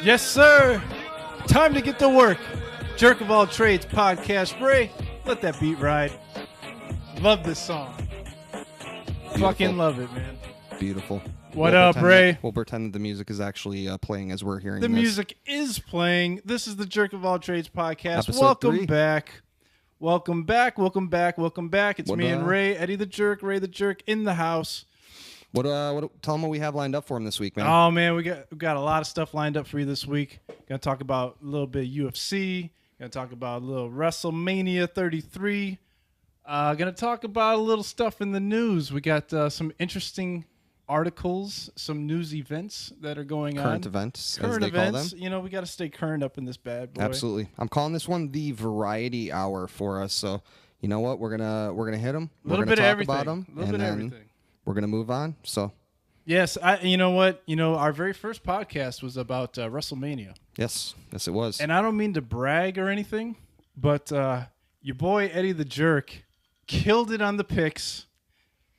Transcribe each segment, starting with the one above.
Yes, sir. Time to get to work. Jerk of All Trades podcast. Ray, let that beat ride. Love this song. Beautiful. Fucking love it, man. Beautiful. What up, Ray? We'll pretend that the music is actually playing as we're hearing The this. music is playing. This is the Jerk of All Trades podcast. Episode Welcome 3. back. Welcome back. Welcome back. Welcome back. It's What, me and Ray, Eddie the Jerk, Ray the Jerk in the house. What? Tell them what we have lined up for him this week, man. Oh man, we got a lot of stuff lined up for you this week. Gonna talk about a little bit of UFC. Gonna talk about a little WrestleMania 33. Gonna talk about a little stuff in the news. We got some interesting articles, some news events that are going on. Current events, as Current they events. call them. You know, we got to stay current up in this bad boy. Absolutely. I'm calling this one the variety hour for us. So you know what? We're gonna hit them. A little we're bit gonna of talk everything. about them, A little bit of everything. We're gonna move on. So Yes, you know what? You know, our very first podcast was about WrestleMania. yes, it was. And I don't mean to brag or anything, but your boy Eddie the Jerk killed it on the picks.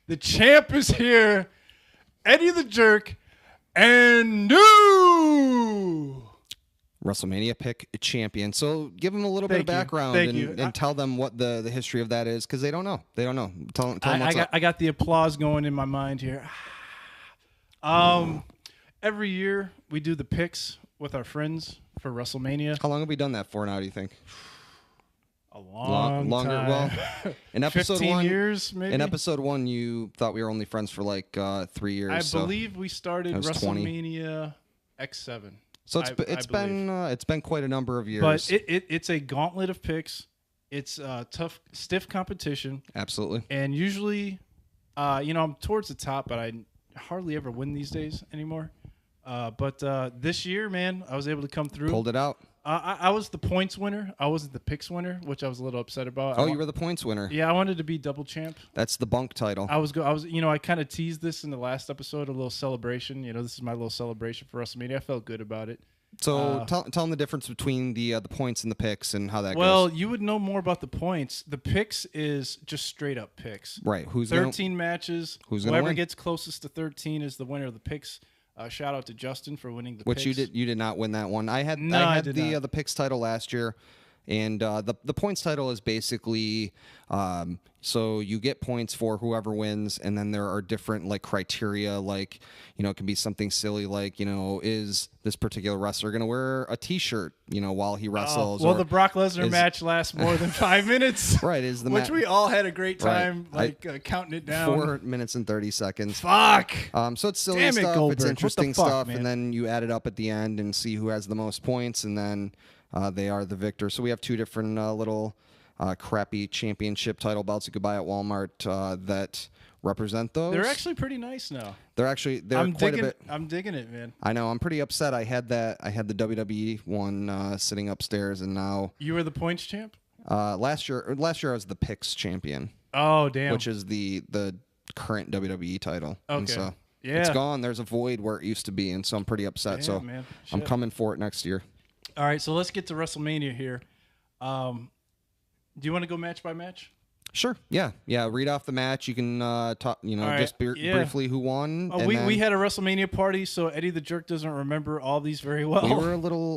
The champ is here, Eddie the Jerk, and new WrestleMania pick champion. So give them a little bit of Thank you. background Thank you. and tell them what the history of that is, because they don't know. Tell them what's up. I got the applause going in my mind here. Every year we do the picks with our friends for WrestleMania. How long have we done that for now, do you think? A longer. Time. Well, in episode 15 1, years, maybe. in episode 1, you thought we were only friends for like 3 years. I believe we started WrestleMania X7. So it's been quite a number of years. But it's a gauntlet of picks. It's tough, stiff competition. Absolutely. And usually, I'm towards the top, but I hardly ever win these days anymore. But this year, man, I was able to come through. Pulled it out. I was the points winner. I wasn't the picks winner, which I was a little upset about. Oh, you were the points winner. Yeah, I wanted to be double champ. That's the bunk title. I was, I kind of teased this in the last episode, a little celebration. This is my little celebration for WrestleMania. I felt good about it. So tell them the difference between the points and the picks and how that goes. Well, you would know more about the points. The picks is just straight up picks. Right. 13 matches. Who's gonna Whoever win? gets closest to 13 is the winner of the picks. Shout out to Justin for winning the Which picks. you did not win that one. I had did the not. the picks title last year, and the points title is basically so you get points for whoever wins, and then there are different like criteria, like it can be something silly like is this particular wrestler going to wear a T-shirt while he wrestles? Well, or the Brock Lesnar match lasts more than 5 minutes. Right, which we all had a great time Right. counting it down. 4 minutes and 30 seconds. Fuck. So it's silly Damn it, stuff. Goldberg. It's What the interesting fuck, stuff, man? and then you add it up at the end and see who has the most points, and then they are the victor. So we have 2 different little crappy championship title belts you could buy at Walmart that represent those. They're actually pretty nice now. They're quite a bit. I'm digging it, man. I know. I'm pretty upset. I had the WWE one sitting upstairs, and now You were the points champ? last year I was the picks champion, Oh, damn. which is the current WWE title. And Okay. so Yeah. it's gone. There's a void where it used to be, and so I'm pretty upset. Damn, so man. I'm Shit. coming for it next year. All right, so let's get to WrestleMania here. Do you want to go match by match? Sure. Yeah. Read off the match. You can talk. right. Just Yeah. briefly who won. Oh, and we then had a WrestleMania party, so Eddie the Jerk doesn't remember all these very well.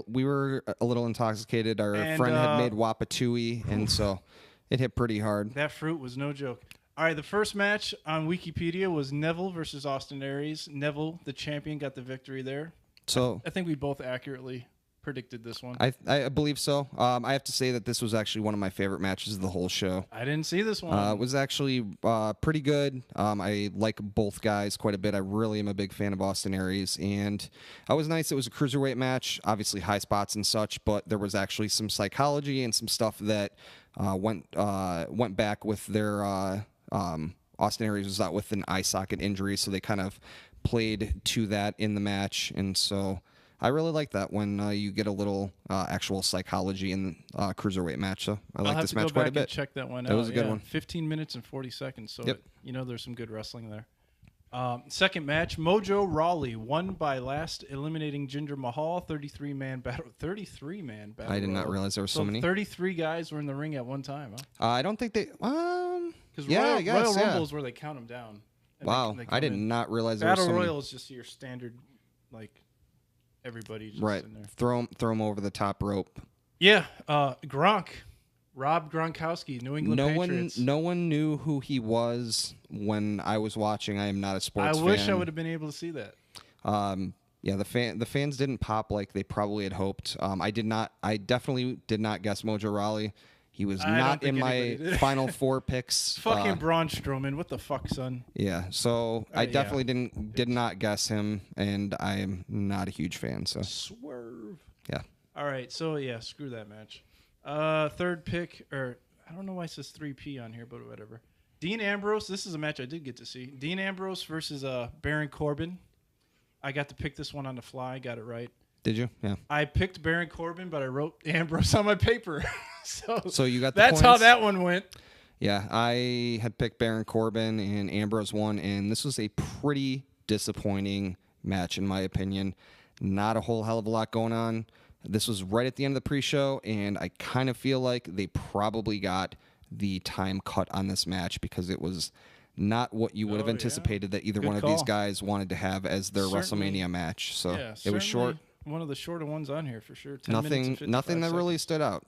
we were a little intoxicated. Our And, friend had made Wapatui, and so it hit pretty hard. That fruit was no joke. All right, the first match on Wikipedia was Neville versus Austin Aries. Neville, the champion, got the victory there. So I think we both accurately predicted this one. I believe so. I have to say that this was actually one of my favorite matches of the whole show. I didn't see this one. It was actually pretty good. I like both guys quite a bit. I really am a big fan of Austin Aries, and it was nice. It was a cruiserweight match, obviously high spots and such, but there was actually some psychology and some stuff that went back with their Austin Aries was out with an eye socket injury, so they kind of played to that in the match, and so I really like that when you get a little actual psychology in cruiserweight match. So I like this match quite a bit. And check that one out. It was a good one. 15 minutes and 40 seconds. So Yep. there's some good wrestling there. Second match, Mojo Rawley won by last eliminating Jinder Mahal. 33-man battle. 33-man battle. I did not royal. realize there were so many. 33 guys were in the ring at one time. Huh? I don't think they. Because Yeah, Royal, I guess, Royal yeah. Rumble is where they count them down. And Wow, they I come did in. not realize there were Battle so many. Royal is just your standard, like, everybody just Right. in there. Throw him over the top rope. Yeah, Gronk, Rob Gronkowski, New England Patriots. No one knew who he was when I was watching. I am not a sports I fan. wish I would have been able to see that. Yeah, the fans didn't pop like they probably had hoped. I definitely did not guess Mojo Rawley. He was not in my final 4 picks. Fucking Braun Strowman, what the fuck, son? Yeah, so I definitely did not guess him, and I am not a huge fan. So Swerve. yeah. All right, so yeah, screw that match. Third pick, or I don't know why it says 3P on here, but whatever. Dean Ambrose. This is a match I did get to see. Dean Ambrose versus Baron Corbin. I got to pick this one on the fly. Got it right. Did you? Yeah. I picked Baron Corbin, but I wrote Ambrose on my paper. So you got the that's points? how that one went. Yeah, I had picked Baron Corbin, and Ambrose won, and this was a pretty disappointing match, in my opinion. Not a whole hell of a lot going on. This was right at the end of the pre-show, and I kind of feel like they probably got the time cut on this match because it was not what you would have anticipated that either one of these guys wanted to have as their WrestleMania match. So it was short. One of the shorter ones on here for sure. Nothing that really stood out.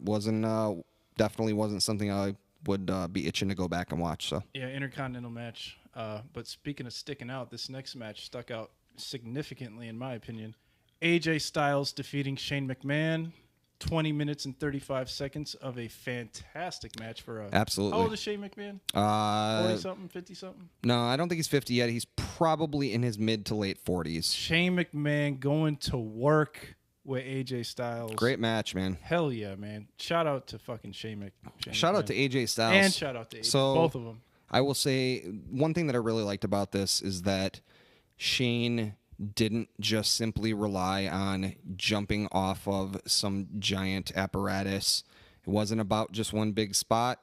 Definitely wasn't something I would be itching to go back and watch. So yeah, Intercontinental match. But speaking of sticking out, this next match stuck out significantly in my opinion. AJ Styles defeating Shane McMahon. 20 minutes and 35 seconds of a fantastic match for a... Absolutely. How old is Shane McMahon? 40-something, 50-something? No, I don't think he's 50 yet. He's probably in his mid to late 40s. Shane McMahon going to work with AJ Styles. Great match, man. Hell yeah, man. Shout out to fucking Shane McMahon. Shout out to AJ Styles. And shout out to AJ. Both of them. I will say, one thing that I really liked about this is that Shane didn't just simply rely on jumping off of some giant apparatus. It wasn't about just one big spot,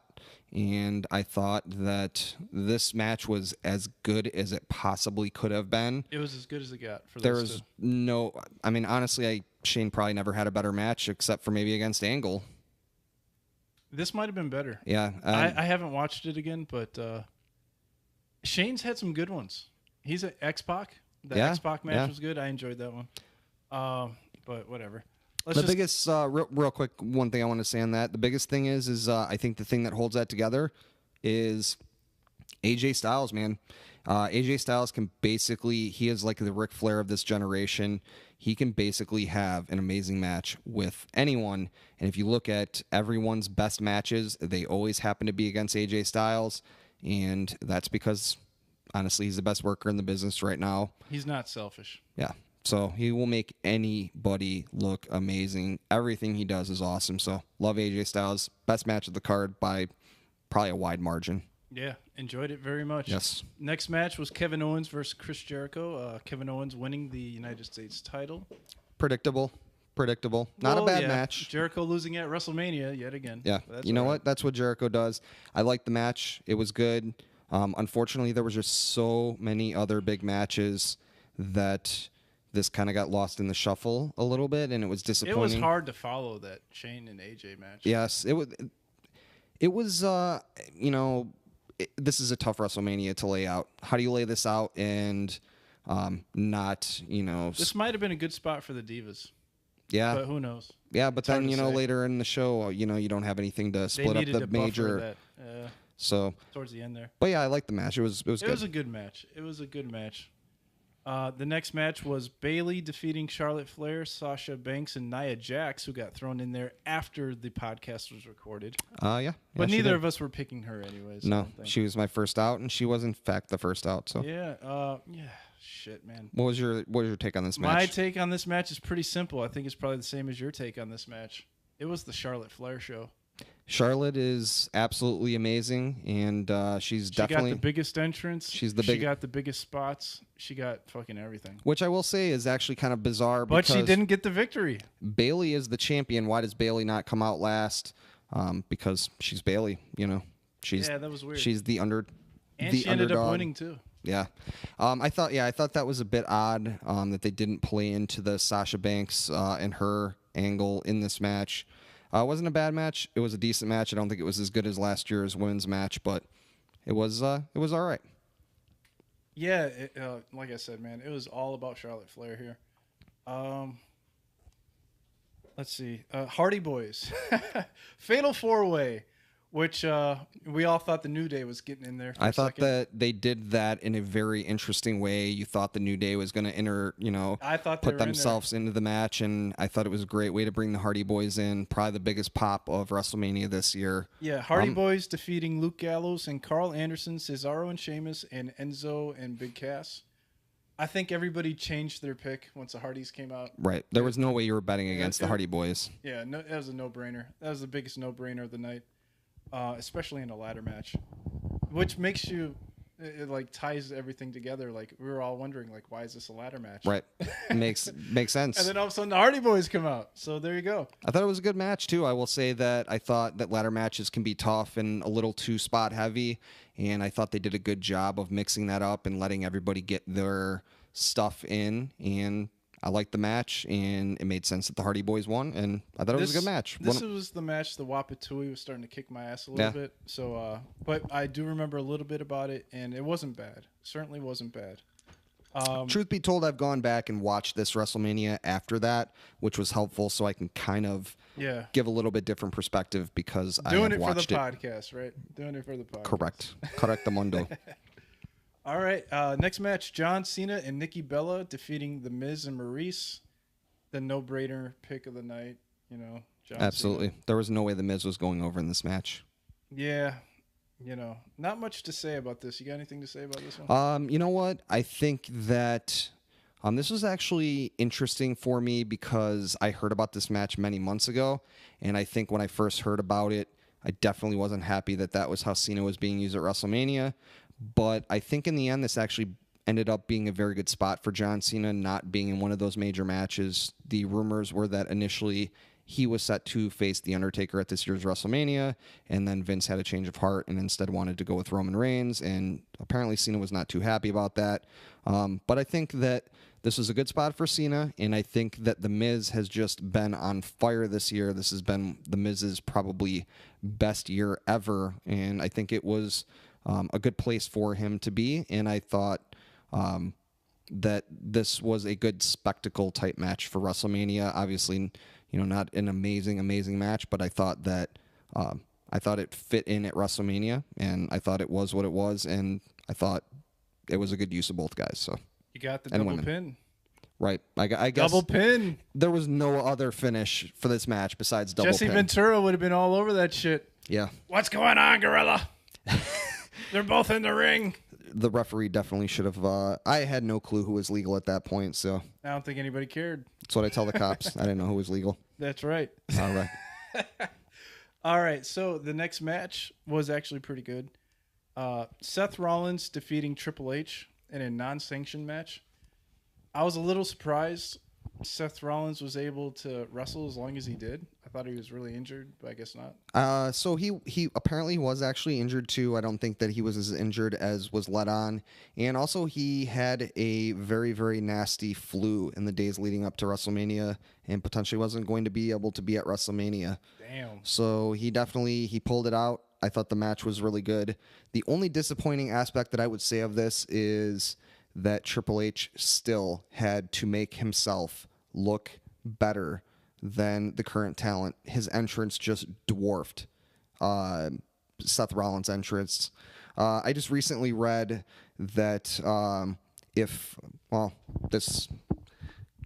and I thought that this match was as good as it possibly could have been. It was as good as it got for There was no... I mean, honestly, Shane probably never had a better match except for maybe against Angle. This might have been better. Yeah. I haven't watched it again, but Shane's had some good ones. He's an X-Pac. The X-Pac match was good. I enjoyed that one. But whatever. Biggest, real quick, one thing I want to say on that. The biggest thing is I think the thing that holds that together is AJ Styles, man. AJ Styles can basically, he is like the Ric Flair of this generation. He can basically have an amazing match with anyone. And if you look at everyone's best matches, they always happen to be against AJ Styles. And that's because... honestly, he's the best worker in the business right now. He's not selfish. Yeah. So he will make anybody look amazing. Everything he does is awesome. So love AJ Styles. Best match of the card by probably a wide margin. Yeah. Enjoyed it very much. Yes. Next match was Kevin Owens versus Chris Jericho. Kevin Owens winning the United States title. Predictable. Not a bad match. Jericho losing at WrestleMania yet again. Yeah. You know what? That's what Jericho does. I liked the match. It was good. Unfortunately, there was just so many other big matches that this kind of got lost in the shuffle a little bit, and it was disappointing. It was hard to follow that Shane and AJ match. Yes, it was. This is a tough WrestleMania to lay out. How do you lay this out and not, This might have been a good spot for the Divas. Yeah. But who knows? Yeah, but then, later in the show, you don't have anything to split up the major. So towards the end there. But yeah, I liked the match. It was good. It was a good match. The next match was Bayley defeating Charlotte Flair, Sasha Banks, and Nia Jax, who got thrown in there after the podcast was recorded. Yeah. But neither of us were picking her anyways. No, she was my first out, and she was in fact the first out. So yeah. Shit, man. What was your take on this match? My take on this match is pretty simple. I think it's probably the same as your take on this match. It was the Charlotte Flair show. Charlotte is absolutely amazing, and she's definitely... She got the biggest entrance. She got the biggest spots. She got fucking everything. Which I will say is actually kind of bizarre. But she didn't get the victory. Bayley is the champion. Why does Bayley not come out last? Because she's Bayley, Yeah, that was weird. She's the And she ended up winning, too. Yeah. I thought that was a bit odd that they didn't play into the Sasha Banks and her angle in this match. It wasn't a bad match. It was a decent match. I don't think it was as good as last year's women's match, but it was all right. Yeah, like I said, man, it was all about Charlotte Flair here. Let's see. Hardy Boys. Fatal 4-Way, which we all thought the New Day was getting in there for I a thought second. that they did that in a very interesting way. You thought the New Day was going to I thought they put were in themselves into the match, and I thought it was a great way to bring the Hardy Boys in. Probably the biggest pop of WrestleMania this year. Yeah, Hardy Boys defeating Luke Gallows and Carl Anderson, Cesaro and Sheamus, and Enzo and Big Cass. I think everybody changed their pick once the Hardys came out. Right. There was no way you were betting against the it- Hardy Boys. Yeah, no, that was a no-brainer. That was the biggest no-brainer of the night, especially in a ladder match, which makes you it like ties everything together. Like we were all wondering, like, why is this a ladder match? Right. makes sense. And then all of a sudden the Hardy Boys come out. So there you go. I thought it was a good match too. I will say that I thought that ladder matches can be tough and a little too spot heavy, and I thought they did a good job of mixing that up and letting everybody get their stuff in. And I liked the match, and it made sense that the Hardy Boys won, and I thought it was a good match. This was the match the Wapatui was starting to kick my ass a little bit. So, but I do remember a little bit about it, and it wasn't bad. Certainly wasn't bad. Truth be told, I've gone back and watched this WrestleMania after that, which was helpful, so I can kind of give a little bit different perspective because I have watched it. Doing it for the podcast, right? Doing it for the podcast. Correct. Correctamundo. All right. Next match: John Cena and Nikki Bella defeating The Miz and Maurice. The no-brainer pick of the night. You know, John Absolutely. Cena. There was no way The Miz was going over in this match. Yeah. You know, not much to say about this. You got anything to say about this one? You know what? I think that this was actually interesting for me because I heard about this match many months ago, and I think when I first heard about it, I definitely wasn't happy that that was how Cena was being used at WrestleMania. But I think in the end, this actually ended up being a very good spot for John Cena, not being in one of those major matches. The rumors were that initially he was set to face The Undertaker at this year's WrestleMania, and then Vince had a change of heart and instead wanted to go with Roman Reigns, and apparently Cena was not too happy about that. But I think that this was a good spot for Cena, and I think that The Miz has just been on fire this year. This has been The Miz's probably best year ever, and I think it was a good place for him to be, and I thought that this was a good spectacle type match for WrestleMania. Obviously, you know, not an amazing match, but I thought that it fit in at WrestleMania, and I thought it was what it was, and I thought it was a good use of both guys. So you got the double pin. Right. I guess double pin. There was no other finish for this match besides double Jesse pin. Ventura would have been all over that shit. Yeah. What's going on, Gorilla? They're both in the ring. The referee definitely should have. I had no clue who was legal at that point, so I don't think anybody cared. that's what I tell the cops. I didn't know who was legal. That's right. All right. All right. So the next match was actually pretty good. Seth Rollins defeating Triple H in a non-sanctioned match. I was a little surprised Seth Rollins was able to wrestle as long as he did. I thought he was really injured, but I guess not. So he apparently was actually injured too. I don't think that he was as injured as was let on. And also he had a very nasty flu in the days leading up to WrestleMania and potentially wasn't going to be able to be at WrestleMania. Damn. So he pulled it out. I thought the match was really good. The only disappointing aspect that I would say of this is that Triple H still had to make himself look better than the current talent. His entrance just dwarfed Seth Rollins' entrance. I just recently read that this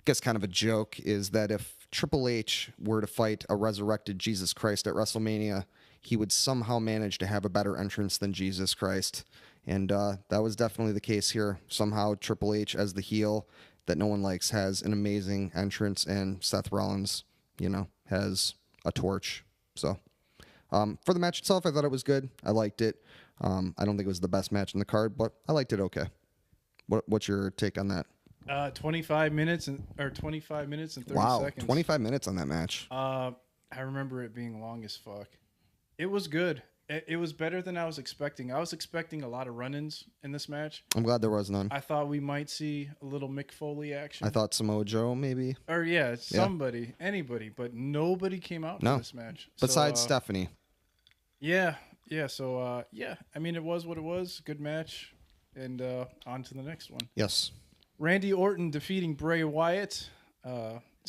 gets kind of a joke, is that if Triple H were to fight a resurrected Jesus Christ at WrestleMania, he would somehow manage to have a better entrance than Jesus Christ. And that was definitely the case here. Somehow Triple H, as the heel that no one likes, has an amazing entrance, and Seth Rollins, has a torch. So for the match itself, I thought it was good. I liked it. I don't think it was the best match in the card, but I liked it okay. What's your take on that? 25 minutes and 30 seconds. Wow, 25 minutes on that match. I remember it being long as fuck. It was good. It was better than I was expecting. I was expecting a lot of run-ins in this match. I'm glad there was none. I thought we might see a little Mick Foley action. I thought Samoa Joe, maybe. Or, somebody, anybody, but nobody came out for this match. Besides Stephanie. Yeah. So, I mean, it was what it was. Good match. And on to the next one. Yes. Randy Orton defeating Bray Wyatt.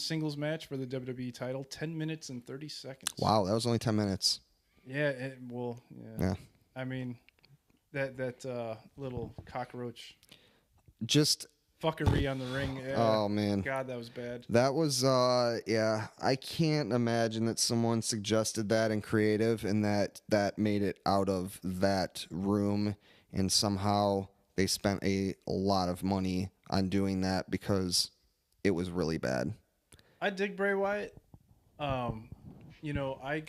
singles match for the WWE title, 10 minutes and 30 seconds. Wow, that was only 10 minutes. Yeah, Yeah. I mean, that little cockroach Just fuckery on the ring. Yeah. Oh man. God, that was bad. That was yeah, I can't imagine that someone suggested that in creative and that made it out of that room, and somehow they spent a lot of money on doing that because it was really bad. I dig Bray Wyatt. I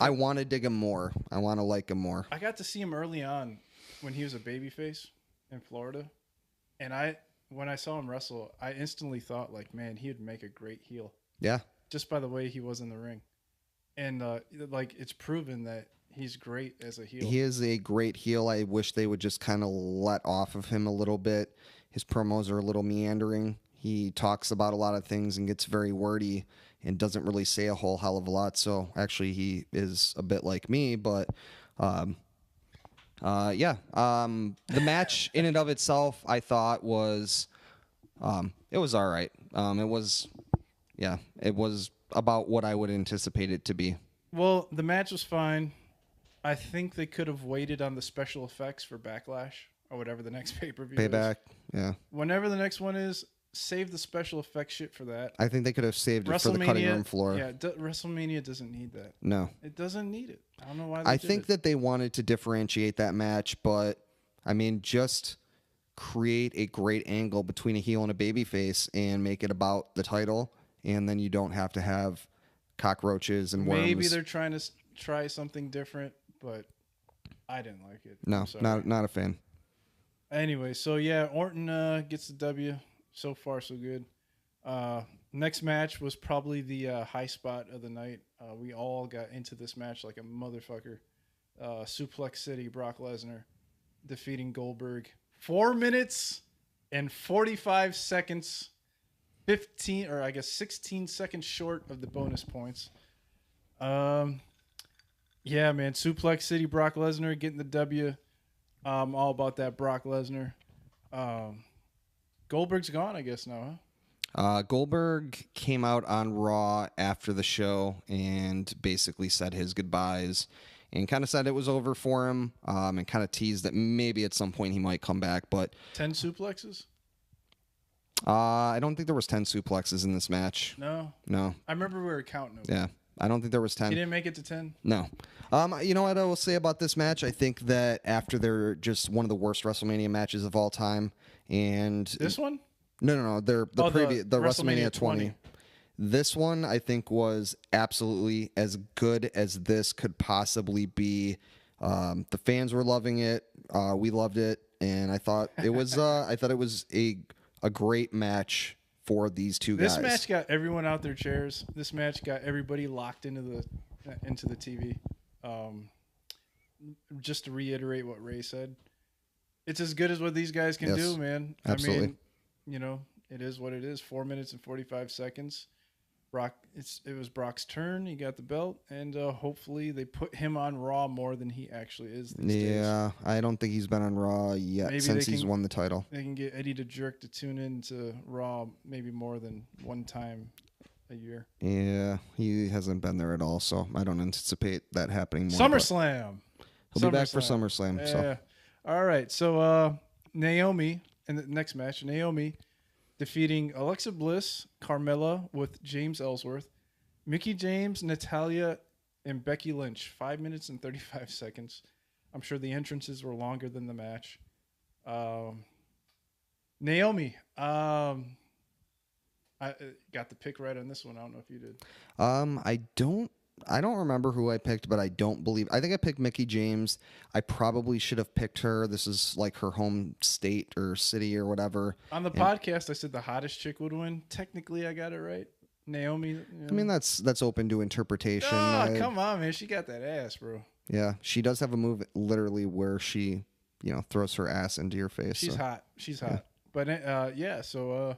want to dig him more. I want to like him more. I got to see him early on when he was a babyface in Florida, and when I saw him wrestle, I instantly thought, like, man, he would make a great heel. Yeah. Just by the way he was in the ring. And, it's proven that he's great as a heel. He is a great heel. I wish they would just kind of let off of him a little bit. His promos are a little meandering. He talks about a lot of things and gets very wordy and doesn't really say a whole hell of a lot. So, actually, he is a bit like me, but... the match in and of itself, I thought was, it was all right. It was about what I would anticipate it to be. Well, the match was fine. I think they could have waited on the special effects for Backlash or whatever the next pay-per-view Payback, is. yeah. Whenever the next one is, save the special effects shit for that. I think they could have saved it for the cutting room floor. Yeah, WrestleMania doesn't need that. No. It doesn't need it. I don't know why I think that they wanted to differentiate that match, but, I mean, just create a great angle between a heel and a babyface and make it about the title, and then you don't have to have cockroaches and worms. Maybe they're trying to try something different, but I didn't like it. No, not a fan. Anyway, so yeah, Orton gets the W. So far, so good. Next match was probably the high spot of the night. We all got into this match like a motherfucker. Suplex City, Brock Lesnar defeating Goldberg. 4 minutes and 45 seconds. 16 seconds short of the bonus points. Yeah, man. Suplex City, Brock Lesnar getting the W. All about that Brock Lesnar. Goldberg's gone, I guess, now, huh? Goldberg came out on Raw after the show and basically said his goodbyes and kind of said it was over for him, and kind of teased that maybe at some point he might come back. But 10 suplexes? I don't think there was 10 suplexes in this match. No? No. I remember we were counting them. Yeah. I don't think there was 10. He didn't make it to 10? No. You know what I will say about this match? I think that after they're just one of the worst WrestleMania matches of all time, and this one? No. The WrestleMania 20. This one I think was absolutely as good as this could possibly be. The fans were loving it. We loved it, and I thought it was a great match for these two guys. This match got everyone out their chairs. This match got everybody locked into the TV. Just to reiterate what Ray said, it's as good as what these guys can do, man. Absolutely. I mean, it is what it is. 4 minutes and 45 seconds. It was Brock's turn. He got the belt, and hopefully they put him on Raw more than he actually is these days. Yeah, I don't think he's been on Raw yet since he's won the title. They can get Eddie the Jerk to tune in to Raw maybe more than one time a year. Yeah, he hasn't been there at all, so I don't anticipate that happening more. SummerSlam. He'll be back for SummerSlam. Yeah. So. All right, so Naomi in the next match, Naomi defeating Alexa Bliss, Carmella with James Ellsworth, Mickie James, Natalya, and Becky Lynch. 5 minutes and 35 seconds. I'm sure the entrances were longer than the match. Naomi, I got the pick right on this one. I don't know if you did. I don't remember who I picked, but I think I picked Mickie James. I probably should have picked her. This is like her home state or city or whatever. On the podcast, I said the hottest chick would win. Technically, I got it right. Naomi. You know. I mean, that's open to interpretation. Oh, come on, man. She got that ass, bro. Yeah, she does have a move literally where she, throws her ass into your face. She's hot. She's hot. Yeah. But, so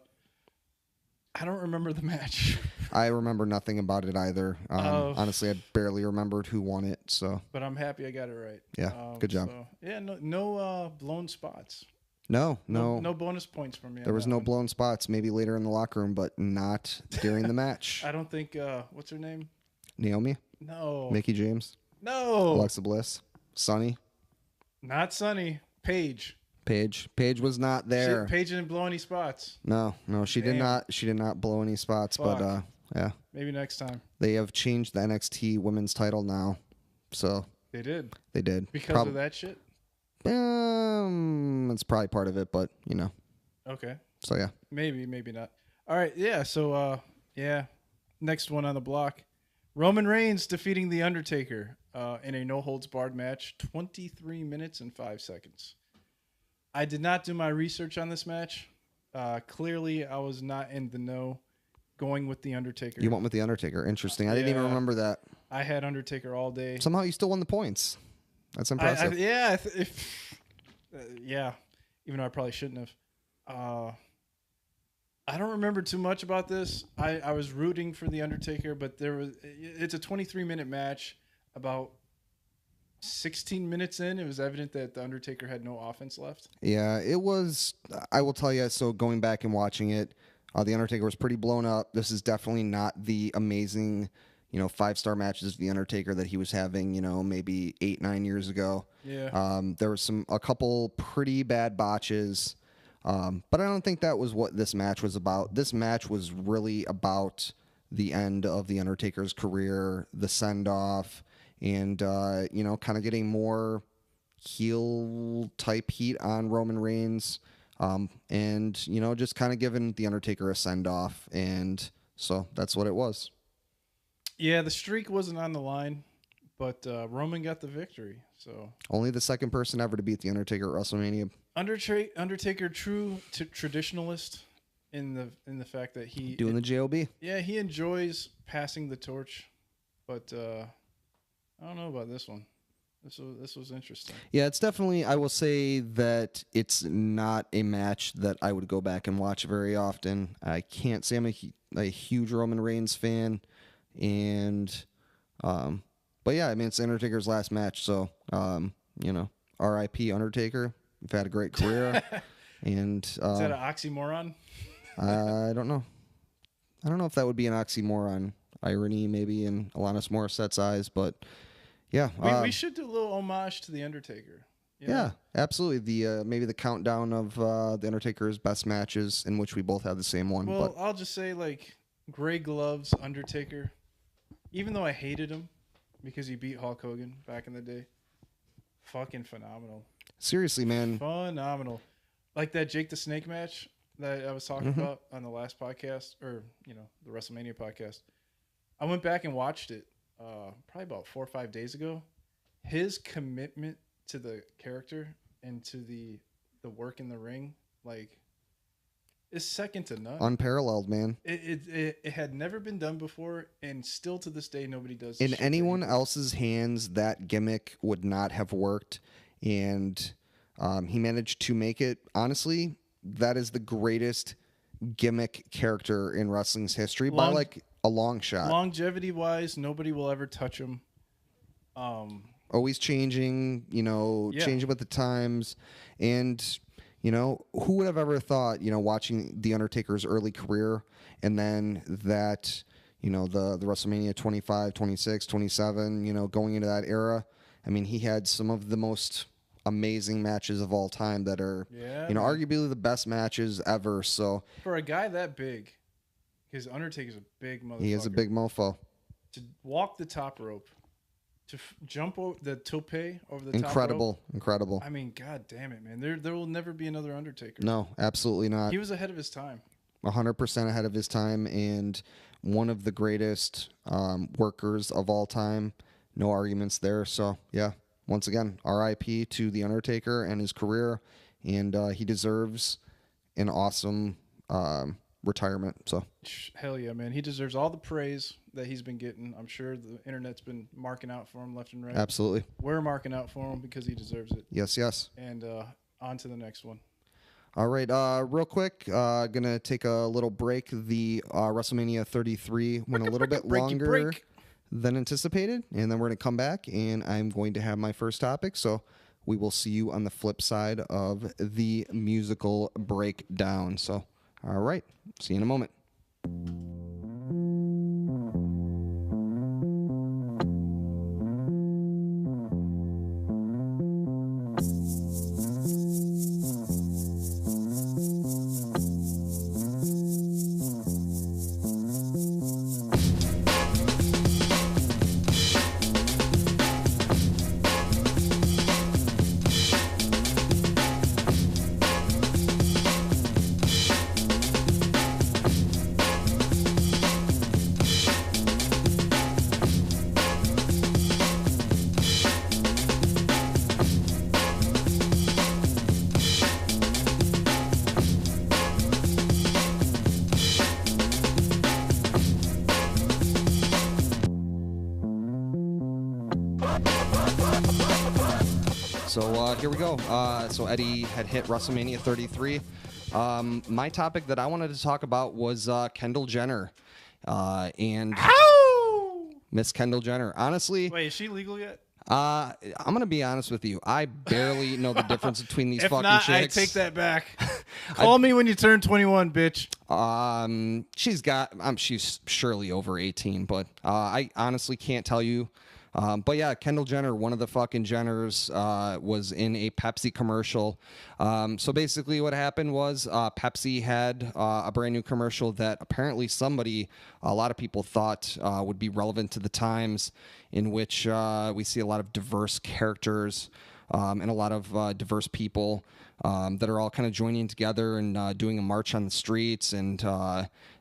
I don't remember the match. I remember nothing about it either. Honestly, I barely remembered who won it. So, but I'm happy I got it right. Yeah, good job. So, yeah, no blown spots. No. No bonus points from me. There was no blown spots. Maybe later in the locker room, but not during the match. I don't think. What's her name? Naomi, No. Mickey James, No. Alexa Bliss, Sunny, Not Sunny. Paige. Paige was not there. Paige didn't blow any spots. No, she did Damn. not. She did not blow any spots. Fuck. But yeah, Maybe next time. they have changed the NXT Women's title now, so They did. they did Because of that shit? It's probably part of it, but Okay. So yeah, Maybe not. All right. Yeah. So, next one on the block. Roman Reigns defeating The Undertaker in a no-holds-barred match, 23 minutes and 5 seconds. I did not do my research on this match. Clearly, I was not in the know going with The Undertaker. you went with the Undertaker. Interesting. I didn't even remember that. I had Undertaker all day. Somehow you still won the points. That's impressive. Yeah. Even though I probably shouldn't have. I don't remember too much about this. I was rooting for The Undertaker, but it's a 23-minute match. About 16 minutes in, it was evident that The Undertaker had no offense left. Yeah, it was. I will tell you. So going back and watching it, the Undertaker was pretty blown up. This is definitely not the amazing, 5-star matches of The Undertaker that he was having, maybe 8-9 years ago. Yeah. There was a couple pretty bad botches, but I don't think that was what this match was about. This match was really about the end of The Undertaker's career, the send-off, and kind of getting more heel type heat on Roman Reigns, and just kind of giving The Undertaker a send off, and so that's what it was. Yeah, the streak wasn't on the line, but Roman got the victory. So only the second person ever to beat The Undertaker at WrestleMania. Undertaker, true traditionalist in the fact that he doing the JOB. Yeah, he enjoys passing the torch, but I don't know about this one. This was interesting. Yeah, it's definitely. I will say that it's not a match that I would go back and watch very often. I can't say I'm a huge Roman Reigns fan, and but yeah, I mean it's Undertaker's last match, so R.I.P. Undertaker. You've had a great career, and is that an oxymoron? I don't know. I don't know if that would be an oxymoron. Irony, maybe in Alanis Morissette's eyes, but. Yeah, we should do a little homage to The Undertaker. Yeah, absolutely. The maybe the countdown of The Undertaker's best matches, in which we both have the same one. Well, but I'll just say Gray Gloves Undertaker. Even though I hated him because he beat Hulk Hogan back in the day, fucking phenomenal. Seriously, man, phenomenal. Like that Jake the Snake match that I was talking about on the last podcast, or the WrestleMania podcast. I went back and watched it. Probably about 4 or 5 days ago. His commitment to the character and to the work in the ring, is second to none. Unparalleled, man. It had never been done before, and still to this day, nobody does. In anyone else's hands, that gimmick would not have worked, and he managed to make it. Honestly, that is the greatest gimmick character in wrestling's history by a long shot. Longevity wise, nobody will ever touch him. Always changing, changing with the times. And, who would have ever thought, watching The Undertaker's early career and then that, the WrestleMania 25, 26, 27, going into that era. I mean, he had some of the most amazing matches of all time that are, arguably the best matches ever. So for a guy that big, because Undertaker's a big motherfucker. He is a big mofo. To walk the top rope, to jump over the tope over the top rope. Incredible. I mean, god damn it, man. There will never be another Undertaker. No, absolutely not. He was ahead of his time. 100% ahead of his time, and one of the greatest workers of all time. No arguments there. So, yeah, once again, R.I.P. to The Undertaker and his career, and he deserves an awesome retirement. So hell yeah, man. He deserves all the praise that he's been getting. I'm sure the internet's been marking out for him left and right. Absolutely. We're marking out for him because he deserves it. Yes. And on to the next one. All right, real quick, gonna take a little break. The WrestleMania 33 went a little bit longer than anticipated, and then we're gonna come back, and I'm going to have my first topic. So we will see you on the flip side of the musical breakdown. So, all right, see you in a moment. So here we go. So Eddie had hit WrestleMania 33. My topic that I wanted to talk about was Kendall Jenner and Miss Kendall Jenner. Honestly, Wait, is she legal yet? I'm gonna be honest with you. I barely know the difference between these fucking not, chicks. I take that back. Call me when you turn 21, bitch. She's surely over 18, but I honestly can't tell you. But yeah, Kendall Jenner, one of the fucking Jenners, was in a Pepsi commercial. So basically what happened was Pepsi had a brand new commercial that apparently a lot of people thought would be relevant to the times, in which we see a lot of diverse characters and a lot of diverse people that are all kind of joining together and doing a march on the streets, and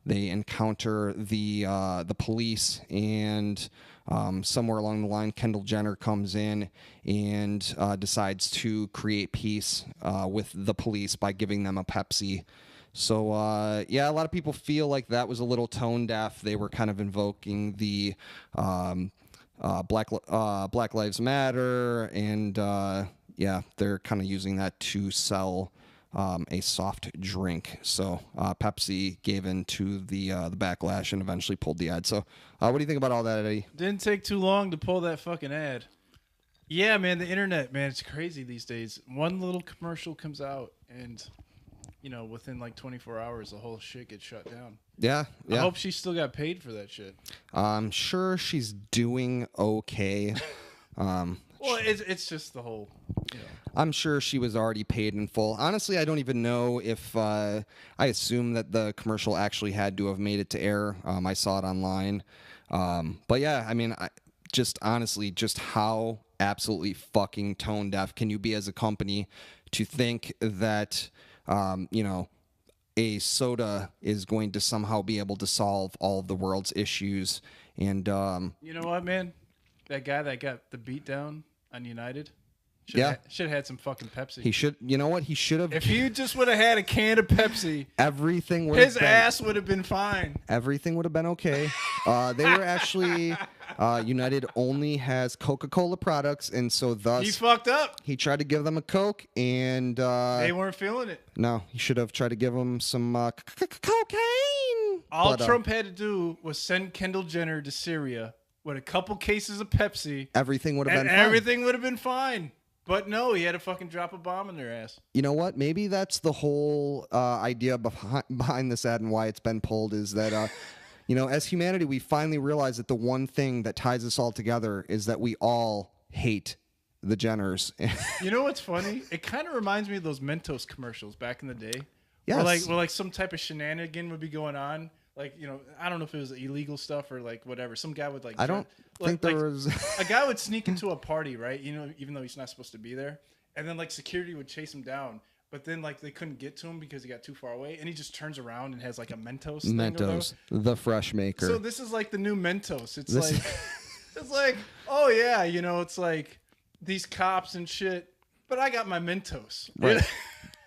they encounter the police, and somewhere along the line, Kendall Jenner comes in and decides to create peace with the police by giving them a Pepsi. So, yeah, a lot of people feel like that was a little tone deaf. They were kind of invoking the Black Lives Matter, and yeah, they're kind of using that to sell a soft drink. So Pepsi gave in to the backlash and eventually pulled the ad. So what do you think about all that, Eddie? Didn't take too long to pull that fucking ad. Yeah, man, the internet, man, it's crazy these days. One little commercial comes out, and within like 24 hours, the whole shit gets shut down. Yeah. I hope she still got paid for that shit. I'm sure she's doing okay. Well, it's just the whole, I'm sure she was already paid in full. Honestly, I don't even know if I assume that the commercial actually had to have made it to air. I saw it online. But yeah, I mean, honestly, just how absolutely fucking tone deaf can you be as a company to think that, a soda is going to somehow be able to solve all of the world's issues? And you know what, man? That guy that got the beat down on United should have had some fucking Pepsi. He should. You know what? He should have. If he just would have had a can of Pepsi, everything would. His ass would have been fine. Everything would have been okay. They were actually United only has Coca-Cola products, and so thus he fucked up. He tried to give them a Coke, and they weren't feeling it. No, he should have tried to give them some cocaine. All Trump had to do was send Kendall Jenner to Syria with a couple cases of Pepsi. Everything would have been fine. Everything would have been fine. But no, he had to fucking drop a bomb in their ass. You know what? Maybe that's the whole idea behind this ad and why it's been pulled, is that, as humanity, we finally realized that the one thing that ties us all together is that we all hate the Jenners. You know what's funny? It kind of reminds me of those Mentos commercials back in the day. Yes. Where some type of shenanigan would be going on. Like, I don't know if it was illegal stuff or like whatever. Some guy would I don't think there was. A guy would sneak into a party, right? Even though he's not supposed to be there. And then like security would chase him down. But then like they couldn't get to him because he got too far away. And he just turns around and has like a Mentos thing. Mentos, the fresh maker. So this is like the new Mentos. It's like, oh yeah, it's like these cops and shit. But I got my Mentos. Right.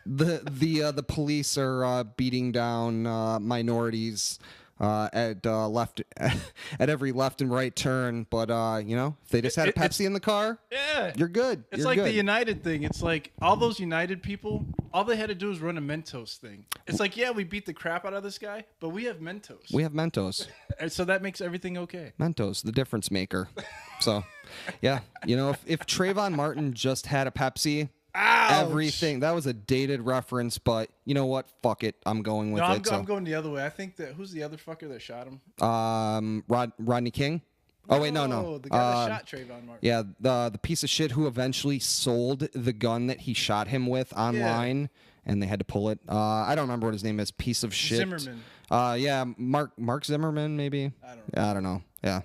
The police are beating down minorities left at every left and right turn. But if they just had a Pepsi in the car, yeah, you're good. It's you're like good. the United thing. It's like all those United people, all they had to do was run a Mentos thing. It's like, yeah, we beat the crap out of this guy, but we have Mentos. We have Mentos. And so that makes everything okay. Mentos, the difference maker. So, yeah, if Trayvon Martin just had a Pepsi. Ouch. Everything that was a dated reference, but you know what? Fuck it, I'm going with it. I'm going the other way. I think that who's the other fucker that shot him? Rodney King. Oh wait, no. The guy that shot Trayvon Martin. Yeah, the piece of shit who eventually sold the gun that he shot him with online, and they had to pull it. I don't remember what his name is. Piece of shit. Zimmerman. Yeah, Mark Zimmerman, maybe. I don't know. Yeah.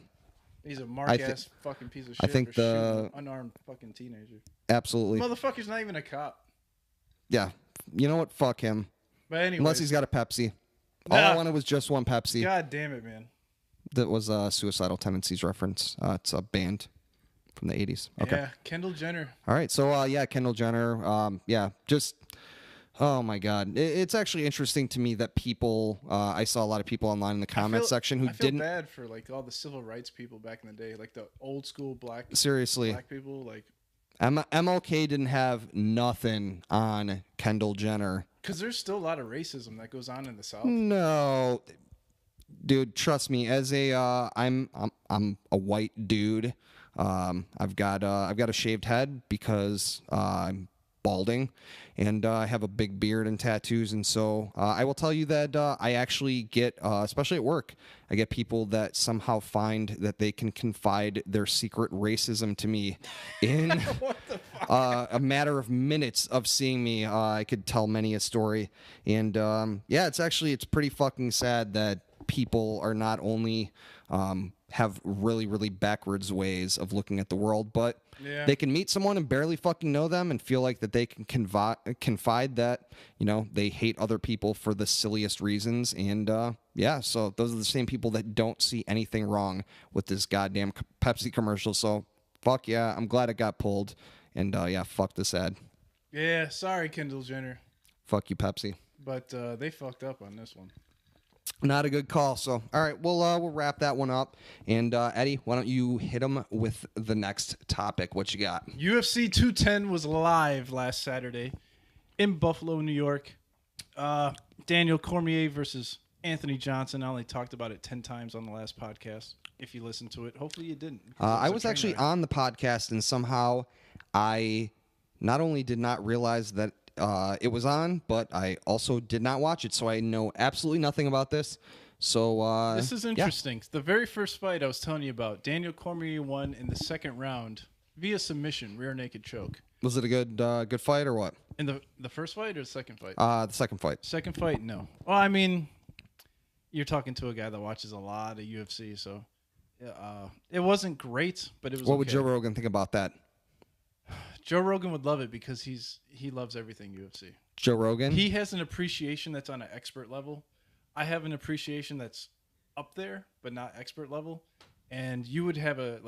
He's a mark-ass fucking piece of shit. I think for shooting an unarmed fucking teenager. Absolutely. Motherfucker's not even a cop. Yeah. You know what? Fuck him. But anyway. Unless he's got a Pepsi. All I wanted was just one Pepsi. God damn it, man. That was a Suicidal Tendencies reference. It's a band from the 80s. Okay. Yeah, Kendall Jenner. All right. So, Kendall Jenner. Oh my God. It's actually interesting to me that people, I saw a lot of people online in the comment section who didn't. I feel bad for like all the civil rights people back in the day, like the old school black people. Like MLK didn't have nothing on Kendall Jenner. Because there's still a lot of racism that goes on in the South. No, dude, trust me. As I'm a white dude. I've got a shaved head because I'm balding, and I have a big beard and tattoos, and so I will tell you that I actually get, especially at work, I get people that somehow find that they can confide their secret racism to me in a matter of minutes of seeing me. I could tell many a story, and it's pretty fucking sad that people are not only have really, really backwards ways of looking at the world, but they can meet someone and barely fucking know them and feel like that they can confide that, they hate other people for the silliest reasons. And so those are the same people that don't see anything wrong with this goddamn Pepsi commercial. So fuck yeah, I'm glad it got pulled. And fuck this ad. Yeah, sorry, Kendall Jenner. Fuck you, Pepsi. But they fucked up on this one. Not a good call. So, all right, we'll wrap that one up. And Eddie, why don't you hit them with the next topic? What you got? UFC 210 was live last Saturday in Buffalo, New York. Daniel Cormier versus Anthony Johnson. I only talked about it 10 times on the last podcast. If you listened to it, hopefully you didn't. I was actually on the podcast, and somehow I not only did not realize that it was on, but I also did not watch it, so I know absolutely nothing about this. So this is interesting. Yeah. The very first fight I was telling you about, Daniel Cormier won in the second round via submission, rear naked choke. Was it a good fight or what? In the first fight or the second fight? The second fight. Second fight, no. Well, I mean, you're talking to a guy that watches a lot of UFC, so it wasn't great, but it was. What would Joe Rogan think about that? Joe Rogan would love it because he loves everything UFC. Joe Rogan? He has an appreciation that's on an expert level. I have an appreciation that's up there, but not expert level. And you would have a